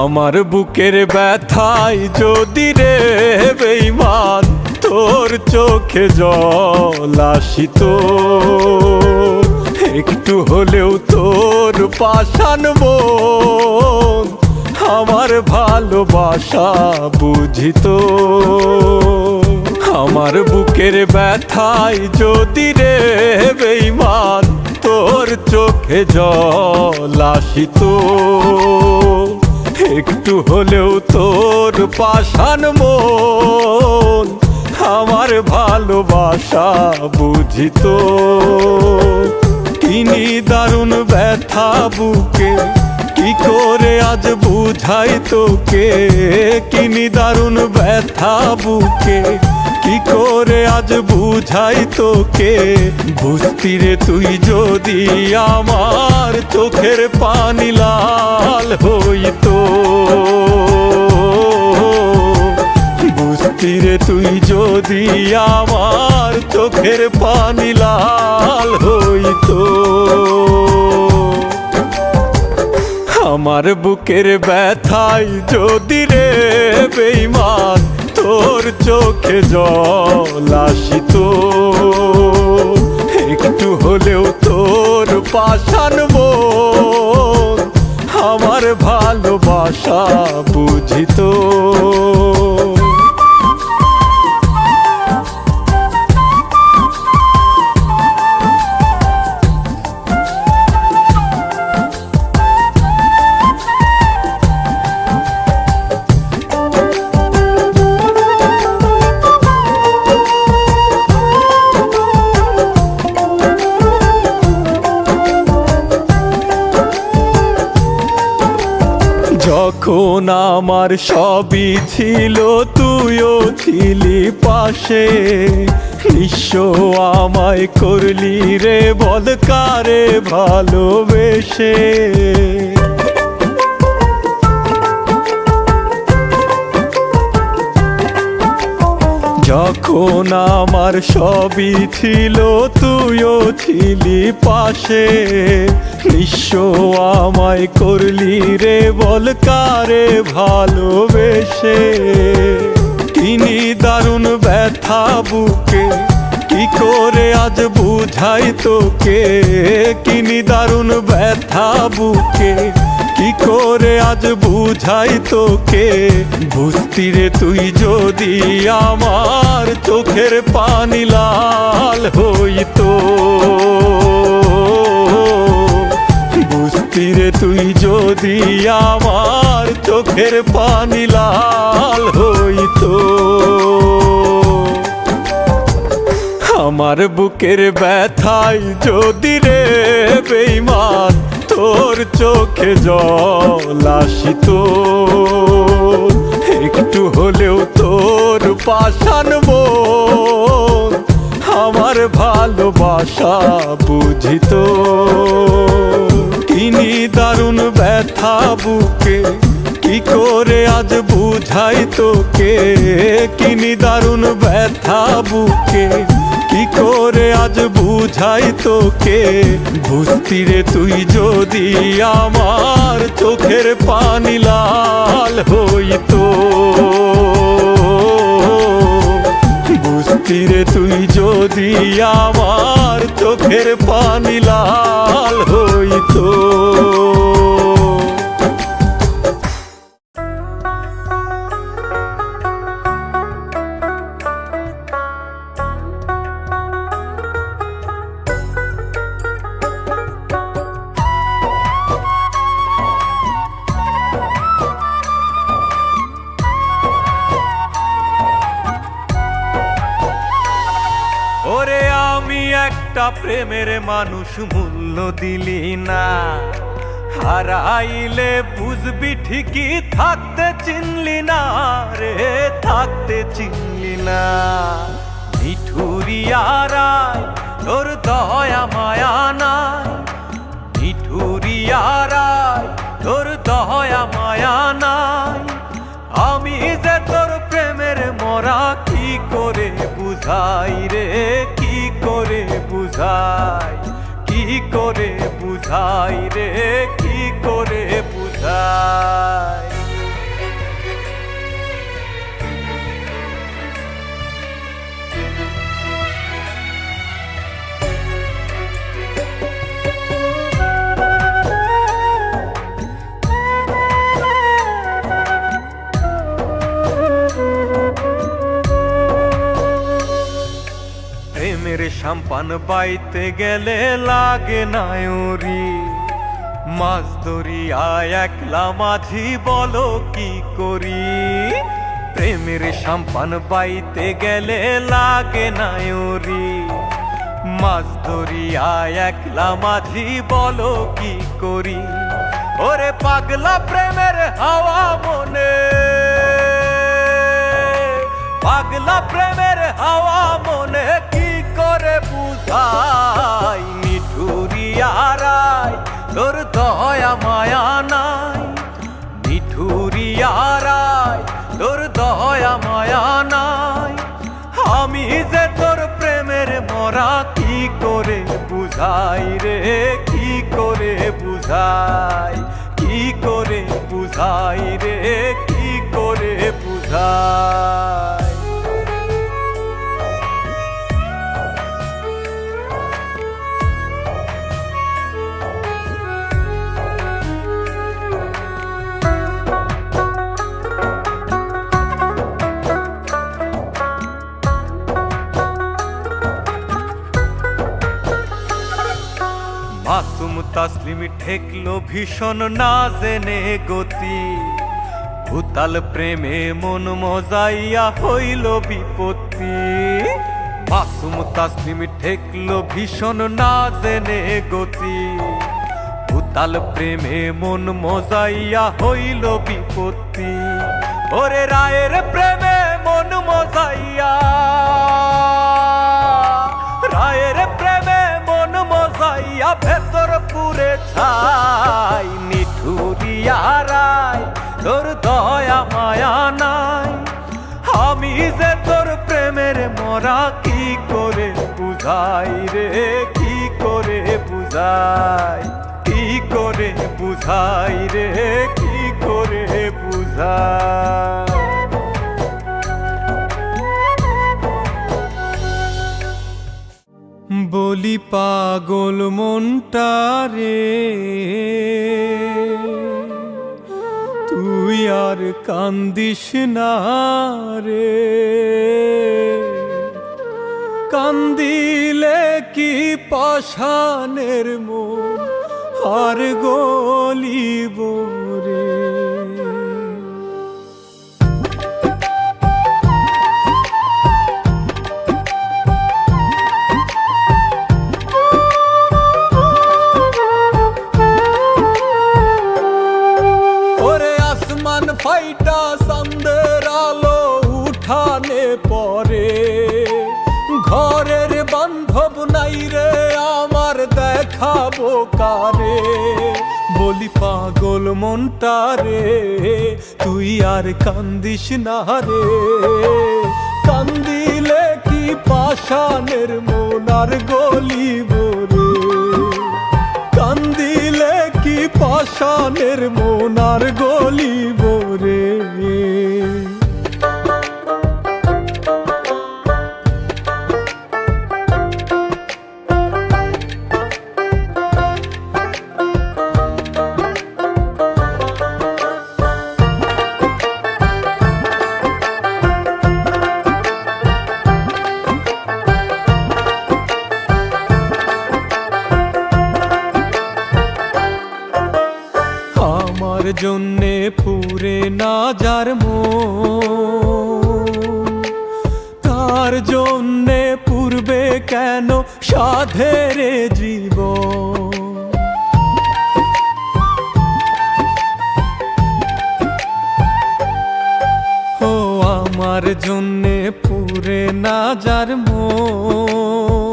আমার বুকের ব্যথায় যদি রে বেঈমান তোর চোখে জল আসিত, একটু হলেও তোর পাষাণ মন আমার ভালোবাসা বুঝিত। আমার বুকের ব্যথায় যদি রে বেঈমান তোর চোখে জল আসিত, একটু হলেও তোর পাষাণ মন আমার ভালোবাসা বুঝিত। কিনি দারুণ ব্যথা বুকে, কি করে আজ বুঝাই তোকে। কিনি দারুণ ব্যথা বুকে, কি করে আজ বুঝাই তোকে। বুঝতি রে তুই যদি আমার চোখের পানি লাল হইতো, বুঝতি রে তুই যদি আমার চোখের পানি লাল হইতো। আমার বুকের ব্যথায় যদি রে বেঈমান তোর চোখে জল আসিত, একটু হলেও তোর পাষাণ মন আমার ভালোবাসা বুঝিত। যখন আমার সবই ছিল তুইও ছিলি পাশে, নিঃস্ব আমায় করলি রে বল কারে ভালোবেসে। যখন আমার সবই ছিল তুইও ছিলি পাশে, নিঃস্ব আমায় করলি রে বল কারে ভালোবেসে। কিনি দারুণ ব্যথা বুকে কি করে আজ বুঝাই তোকে, কিনি দারুণ ব্যথা বুকে কি করে আজ বুঝাই তোকে। বুঝতি রে তুই যদি আমার চোখের পানি লাল হইতো, বুঝতি রে তুই যদি আমার চোখের পানি লাল হইতো। আমার বুকের ব্যথায় যদি রে বেঈমান তোর চোখে জল আসিত, একটু হলেও তোর পাষাণ মন আমার ভালোবাসা বুঝিত। কিনি দারুণ ব্যথা বুকে কি করে আজ বুঝাই তোকে, কিনি দারুণ ব্যথা বুকে কি করে আজ বুঝাই তোকে। বুঝতি রে তুই যদি আমার চোখের পানি লাল হইতো, বুঝতি রে তুই যদি আমার চোখের পানি লাল হইতো। ওরে আমি একটা প্রেমের মানুষ মূল্য দিলি না, হারাইলে বুঝবি ঠিকই থাকতে চিনলি না রে, থাকতে চিনলি না। মিঠুরিয়ারায় তোর দয়া মায়া নাই, মিঠুরিয়ারায় তোর দয়া মায়া নাই। আমি যে তোর প্রেমের মরা কি করে বুঝাই রে, কি করে বুঝাই, কি করে বুঝাই রে, কি করে বুঝাই। প্রেমের সাম্পান বাইতে গেলে লাগে নায়রি, মাছ ধরিয়ায় একলা মাঝি বলো কি করি। প্রেমের সাম্পান বাইতে গেলে লাগে নায়রি, মাছ ধরিয়ায় একলা মাঝি বলো কি করি। ওরে পাগলা প্রেমের হাওয়া মনে, পাগলা প্রেমের হাওয়া মনে কি করে বুঝাই। মিঠুরিয়ারায় তোর দয়া মায়া নাই, মিঠুরিয়ারায় তোর দয়া মায়া নাই। আমি যে তোর প্রেমের মরা কি করে বুঝাই রে, কি করে বুঝাই, কি করে বুঝাই রে, কি করে বুঝাই। মাসুম তাসলিম ঠেকলো ভীষণ না জেনে গতি, উতাল প্রেমে মন মজাইয়া হইল বিপত্তি। মাসুম তাসলিম ঠেকলো ভীষণ না জেনে গতি, উতাল প্রেমে মন মজাইয়া হইল বিপত্তি। ওরে রায়ের প্রেমে মন মজাইয়া, রায়ের প্রেমে মন মজাইয়া ভেতর পুরে ছাই। নিঠুরিয়া রায় তোর দয়া মায়া নাই, আমি যে তোর প্রেমের মরা কি করে বুঝাই রে, কি করে বুঝাই, কি করে বুঝাই রে, কি করে বুঝাই। বলি পাগল মনটা রে, তুই আর কান্দিস না রে। কান্দিলে কি পাষাণের মন আর গলিব রে। ফাইটা চাঁদের আলো উঠানে পরে, ঘরের বান্ধব নাই রে আমার দেখাবো কারে। বলি পাগল মনটা রে, তুই আর কান্দিস না রে। কান্দিলে কি পাষাণের মন আর গলিব রে। কান্দিলে কি পাষাণের মন আর গলিব রে। আমার জন্যে পুরে না যার মন, তার জন্যে পূর্বে কেন সাধের জীবন। ও আমার জন্যে পুরে না যার মন,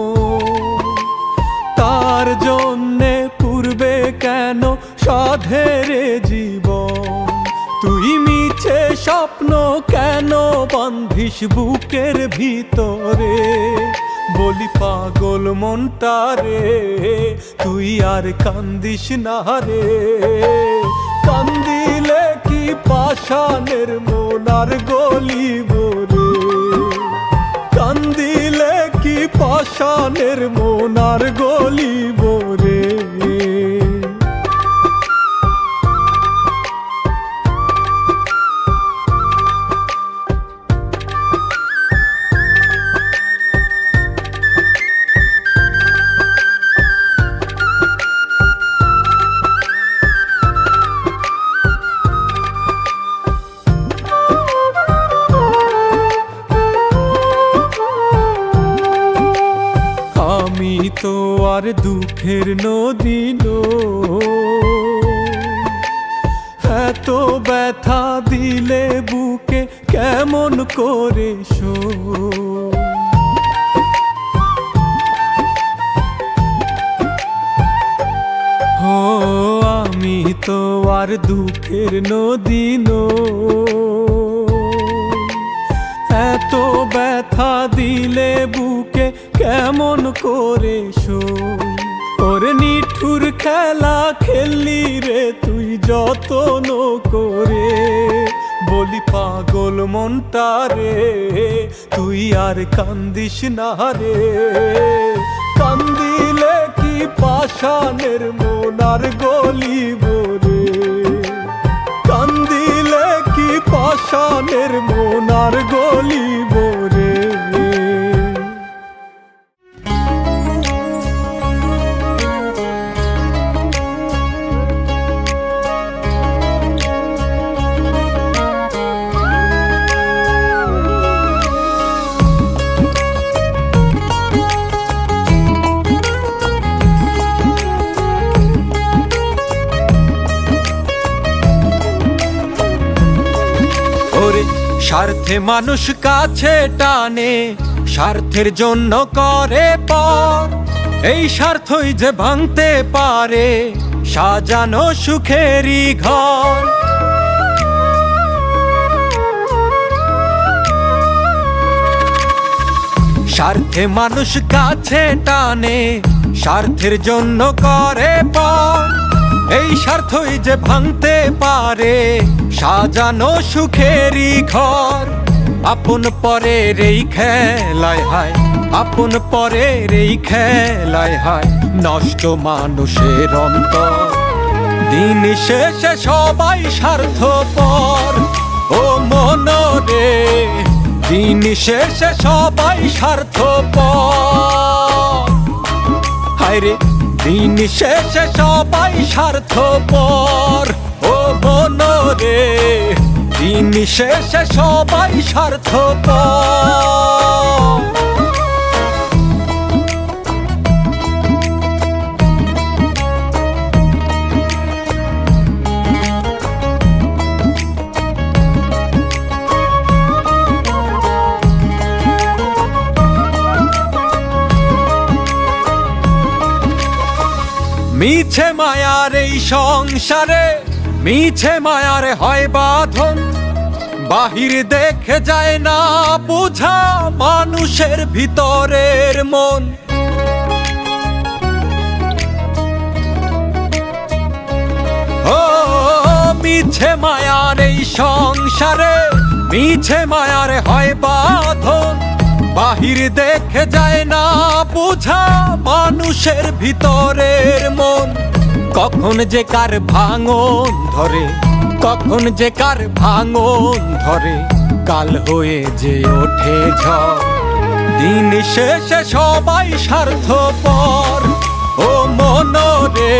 তার জন্যে পূর্বে কেন সাধের জীবন। তুই মিছে স্বপ্ন কেন বান্ধিস বুকের ভিতরে। বলি পাগল মনটা রে, তুই আর কান্দিস না রে। কান্দিলে কি পাষাণের মন আর গলিব রে। কান্দিলে কি পাষাণের মন আর গলিব রে। আমি তো আর দুঃখের নদী এত ব্যথা দিলে বুকে কেমন করে শো। ও আমি তো আর দুঃখের নদী এত ব্যথা দিলে বুকে কেমন করে শোই। ওর নিঠুর খেলা খেললি রে তুই যতন করে। বলি পাগল মনটা রে, তুই আর কান্দিস না রে। কান্দিলে কি পাষাণের মন আর গলিব রে। কান্দিলে কি পাষাণের মন আর গলিব রে। স্বার্থে মানুষ কাছে টানে, স্বার্থের জন্য করে পর। এই স্বার্থই যে ভাঙতে পারে সাজানো সুখেরই ঘর। স্বার্থে মানুষ কাছে টানে, স্বার্থের জন্য করে পর। এই স্বার্থই যে ভাঙতে পারে সাজানো সুখেরই ঘর। আপন পরের এই খেলায় হায়, আপন পরের এই খেলায় হায়, নষ্ট মানুষের অন্তর। দিন শেষে সবাই স্বার্থপর ও মনরে, দিন শেষে সবাই স্বার্থপর। হায় রে দিন শেষে সবাই স্বার্থপর ও মনরে, দিন শেষে সবাই স্বার্থপর। মিছে মায়ার এই সংসারে, মিছে মায়ার হয় বাঁধন। বাহির দেখে যায় না বুঝা মানুষের ভিতরের মন। ও মিছে মায়ার এই সংসারে, মিছে মায়ার হয় বাঁধন। বাহির দেখে যায় না বুঝা মানুষের ভিতরের মন। কখন যে কার ভাঙন ধরে, কখন যে কার ভাঙন ধরে, কাল হয়ে যে ওঠে ঝড়। দিন শেষে সবাই স্বার্থপর ও মনরে,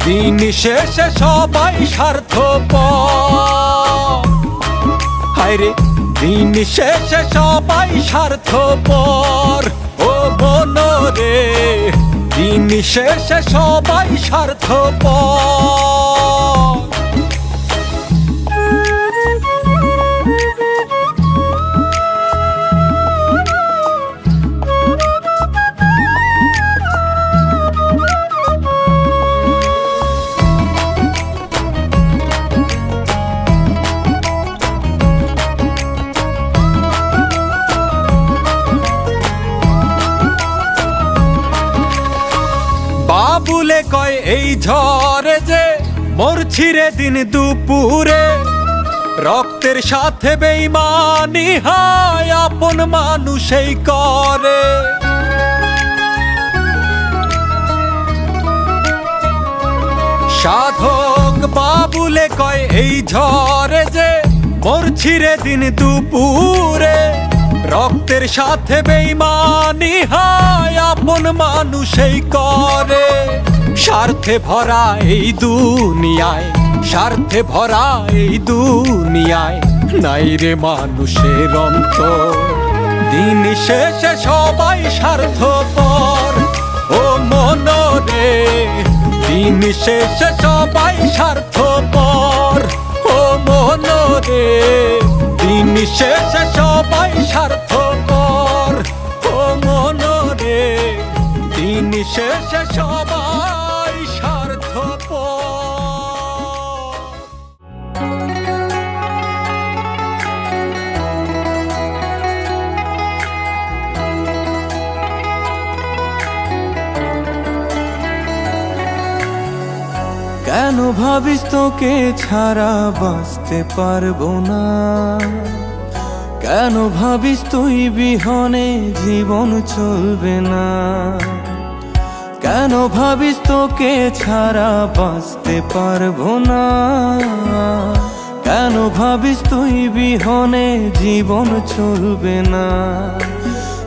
দিন শেষে সবাই স্বার্থপর। হায় রে দিন শেষে সবাই স্বার্থপর ও মনরে, দিন শেষে সবাই স্বার্থপর। বাবুলে কয় এই ঝড়ে যে মরছি রে দিন দুপুরে। রক্তের সাথে বেইমানি হয় আপন মানুষই করে। সাধক বাবুলে কয় এই ঝড়ে যে মরছি রে দিন দুপুরে। রক্তের সাথে বেইমানি হয় আপন মানুষই করে। স্বার্থে ভরা এই দুনিয়ায়, স্বার্থে ভরা এই দুনিয়ায়, নাই রে মানুষের অন্তর। দিন শেষে সবাই স্বার্থপর ও মনরে, দিন শেষে সবাই স্বার্থপর ও মনরে, দিন শেষে সবাই স্বার্থপর ও মনরে, দিন শেষে সবাই স্বার্থপর। কেন ভাবিস তোকে ছাড়া বাঁচতে পারবো না? কেন ভাবিস তুই বিহনে জীবন চলবে না? কেন ভাবিস তোকে ছাড়া বাঁচতে পারবো না? কেন ভাবিস তুই বিহনে জীবন চলবে না?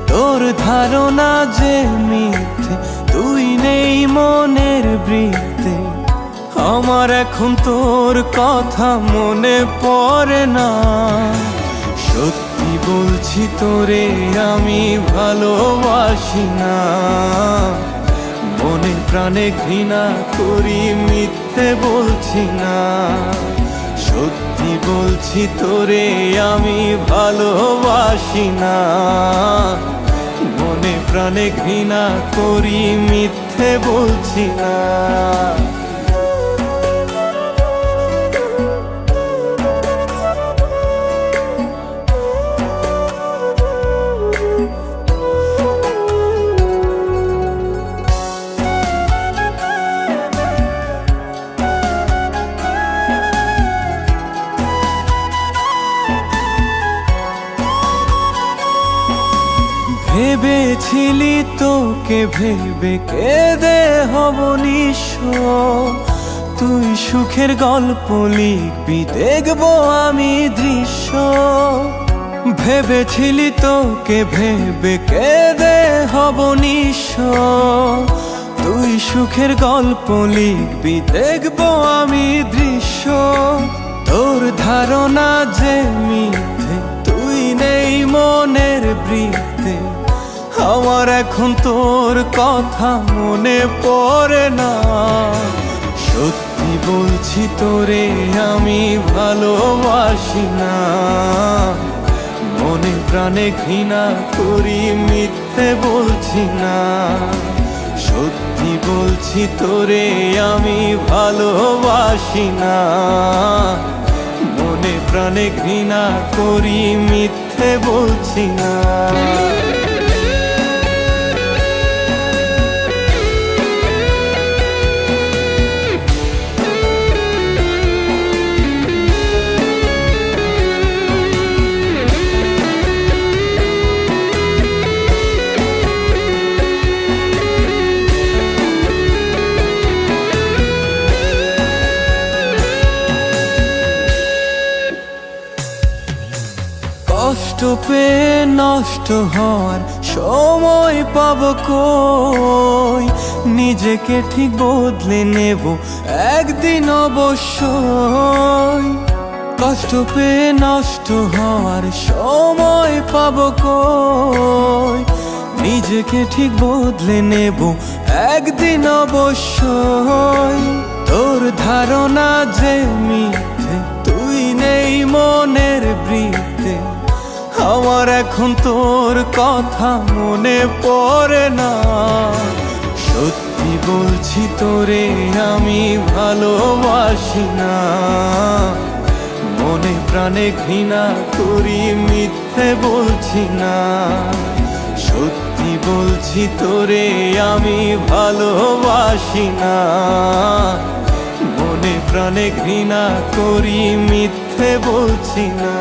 তোর ধারণা যে মিথ্যে, তুই নেই মনের বৃত্তে। আমার এখন তোর কথা মনে পড়ে না। সত্যি বলছি তোরে আমি ভালোবাসি না। মনে প্রাণে ঘৃণা করি, মিথ্যে বলছি না। সত্যি বলছি তোরে আমি ভালোবাসি না। মনে প্রাণে ঘৃণা করি, মিথ্যে বলছি না। ভেবেছিলি তোকে ভেবে কেঁদে হব নিঃস্ব। তুই সুখের গল্প লিখবি, দেখবো আমি দৃশ্য। ভেবেছিলি তোকে ভেবে কেঁদে হব নিঃস্ব। তুই সুখের গল্প লিখবি, দেখবো আমি দৃশ্য। তোর ধারণা যে মিথ্যে, তুই নেই মনের বৃত্তে। আমার এখন তোর কথা মনে পড়ে না। সত্যি বলছি তোরে আমি ভালোবাসি না। মনে প্রাণে ঘৃণা করি, মিথ্যে বলছি না। সত্যি বলছি তোরে আমি ভালোবাসি না। মনে প্রাণে ঘৃণা করি, মিথ্যে বলছি না। কষ্ট পেয়ে নষ্ট হওয়ার সময় পাবো কই? নিজেকে ঠিক বদলে নেব একদিন অবশ্যই। কষ্ট পেয়ে নষ্ট হওয়ার সময় পাবো কই? নিজেকে ঠিক বদলে নেব একদিন অবশ্যই। তোর ধারণা যে মিথ্যে, তুই নেই মনের বৃত্তে। আমার এখন তোর কথা মনে পড়ে না। সত্যি বলছি তোরে আমি ভালোবাসি না। মনে প্রাণে ঘৃণা করি, মিথ্যে বলছি না। সত্যি বলছি তোরে আমি ভালোবাসি না। মনে প্রাণে ঘৃণা করি, মিথ্যে বলছি না।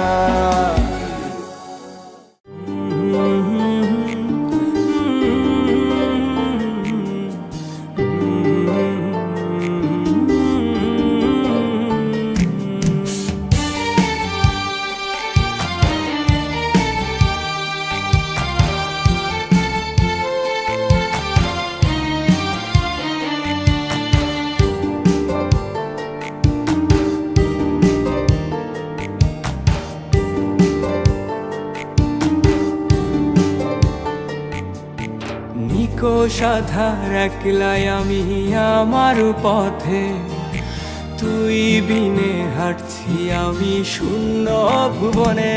সাধার একলাই আমি আমার পথে। তুই বিনে হাঁটছি আমি শূন্য ভুবনে।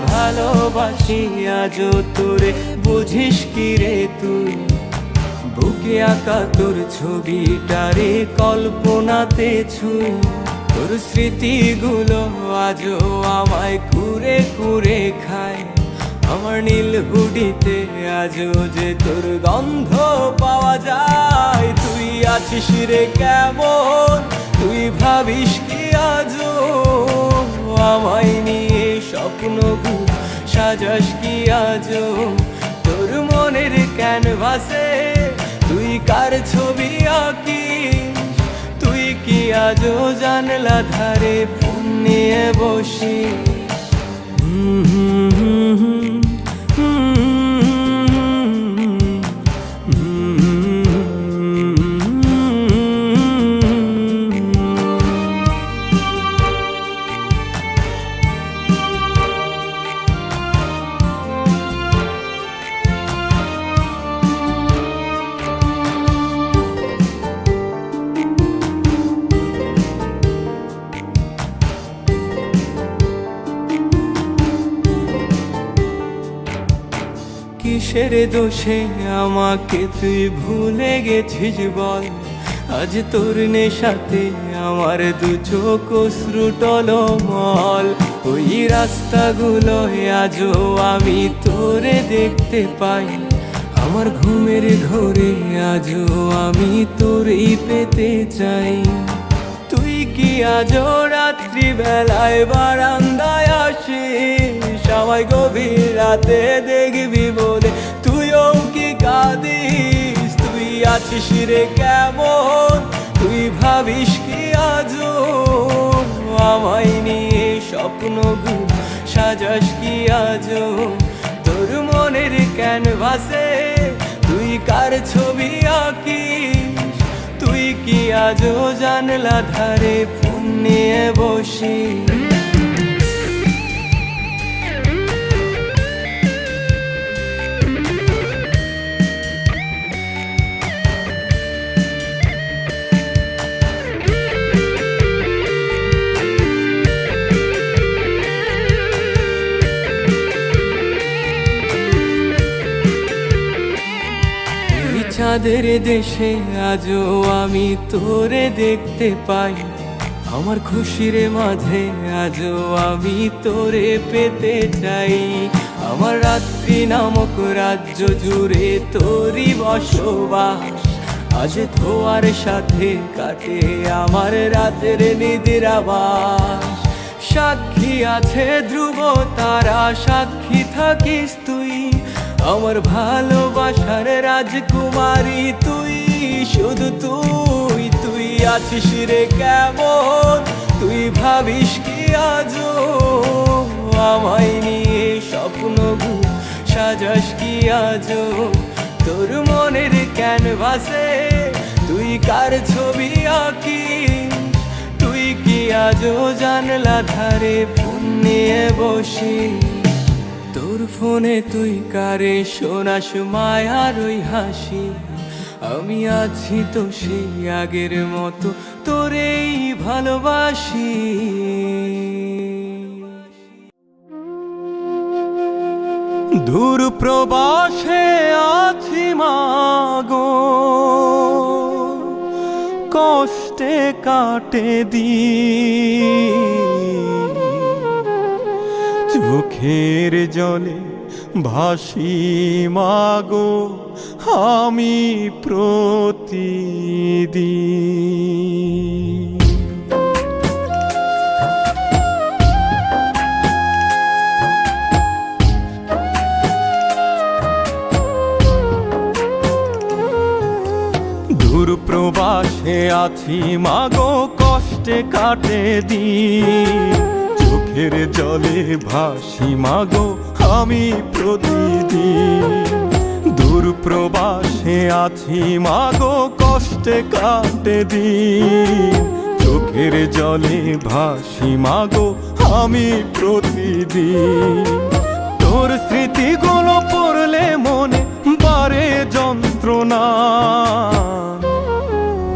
ভালোবাসি আজও তোরে, বুঝিস কি রে তুই? বুকে আঁকা তোর ছবিটারে কল্পনাতে ছুঁই। তোর স্মৃতিগুলো আজও আমায় কুরে কুরে খায়। আমার নীল হুডিতে আজও যে তোর গন্ধ পাওয়া যায়। তুই আছিস রে কেমন, তুই ভাবিস কি আজও আমায় নিয়ে স্বপ্নগুলো সাজাস কি আজও। তোর মনের ক্যানভাসে তুই কার ছবি আঁকিস, তুই কি আজও জানলা ধারে ফোন নিয়ে বসিস। কিসের দোষে আমাকে তুই ভুলে গেছিস বল, আজ তোর নেশাতে আমার দু চোখ অশ্রু টলমল। ওই রাস্তাগুলোয় আজও আমি তোরে দেখতে পাই, আমার ঘুমের ঘোরে আজও আমি তোরেই পেতে চাই। তুই কি আজও রাত্রি বেলায় বারান্দায় আসিস, আমায় গভীর রাতে দেখবি বলে তুইও কি কাঁদিস। তুই আছিস রে কেমন, তুই ভাবিস কি আজও আমায় নিয়ে স্বপ্নগুলো সাজাস কি আজও। তোর মনের ক্যানভাসে তুই কার ছবি আঁকিস, তুই কি আজও জানলা ধারে ফোন নিয়ে বসিস। চাঁদের দেশে আজও আমি তোরে দেখতে পাই, আমার খুশির মাঝে আজও আমি তোরে পেতে চাই। আমার রাত্রি নামক রাজ্য জুড়ে তোরই বসবাস, আজ ধোয়ার সাথে কাটে আমার রাতের নিদ্রাবাস। সাক্ষী আছে ধ্রুব তারা, সাক্ষী থাকিস তুই আমার ভালোবাসার রাজকুমারী। তুই শুধু তুই, তুই আছিস রে কেমন, তুই ভাবিস কি আজও আমায় নিয়ে স্বপ্নগুলো সাজাস কি আজও। তোর মনের ক্যানভাসে তুই কার ছবি আঁকিস, তুই কি আজও জানলা ধারে ফোন নিয়ে বসিস। তোর ফোনে তুই কারে শোনাস মায়ার ওই হাসি, আমি আছি তো সেই আগের মতো তোরেই ভালোবাসি। দূর প্রবাসে আছি মাগো, কষ্টে কাটে দিন, চোখের জলে ভাসি মাগো আমি প্রতিদিন। দূর প্রবাসে আছি মাগো, কষ্টে কাটে দিন, চোখের জলে ভাসি মাগো আমি প্রতিদিন। দূর প্রবাসে আছি মাগো, কষ্টে কাটে দিন, চোখের জলে ভাসি মাগো আমি প্রতিদিন। তোর স্মৃতিগুলো পড়লে মনে বারে যন্ত্রণা,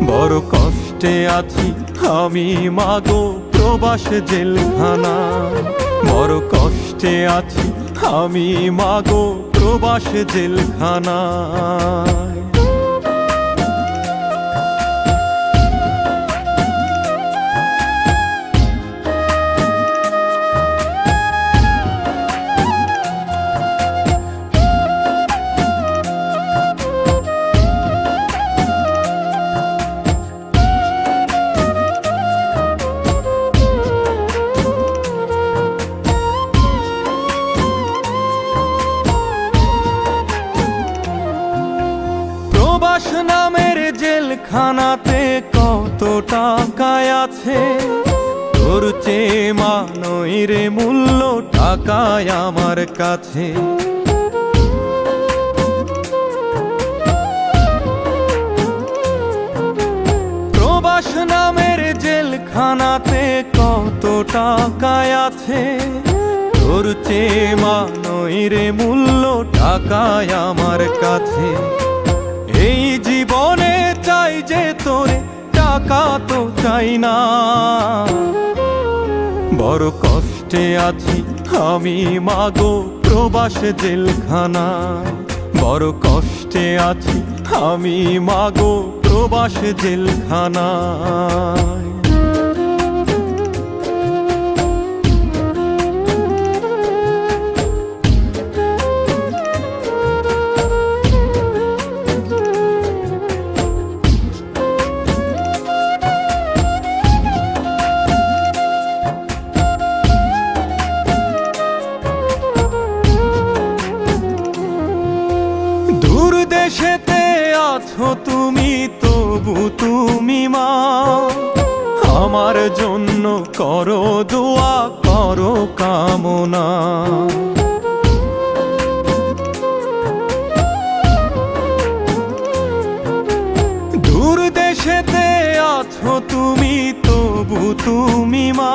বড় কষ্টে আছি আমি মাগো প্রবাস জেলখানা। বড় কষ্টে আছি আমি মাগো প্রবাস জেলখানা। আছে, তোর চেয়ে মানই রে মূল্য টাকায় আমার কাছে। প্রবাস নামের জেলখানাতে কত টাকায় আছে, তোর চেয়ে মানই রে মূল্য টাকায় আমার কাছে। এই জীবনে চাই যে তোরে, টাকা তো চাই না। বড় কষ্টে আছি আমি মাগো প্রবাস জেলখানায়, বড় কষ্টে আছি আমি মাগো প্রবাস জেলখানায়। দূর দেশেতে আছো তুমি, তবু তুমি মা আমার জন্য করো দোয়া, করো কামনা। দূর দেশেতে আছো তুমি, তবু তুমি মা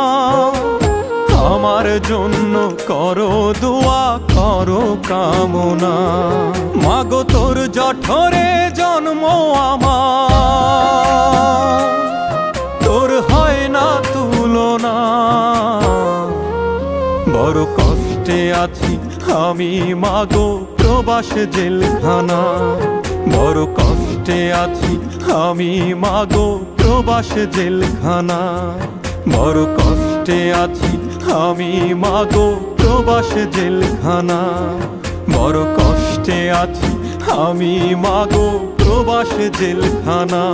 আমার জন্য করো দোয়া, করো কামনা। মাগো তোর জঠরে জন্ম আমার, তোর হয় না তুলনা। বড় কষ্টে আছি আমি মাগো প্রবাস জেলখানা, বড় কষ্টে আছি আমি মাগো প্রবাস জেলখানা, বড় কষ্টে আছি আমি মাগো প্রবাস জেলখানা, বড় কষ্টে আছি আমি মাগো প্রবাস জেলখানা।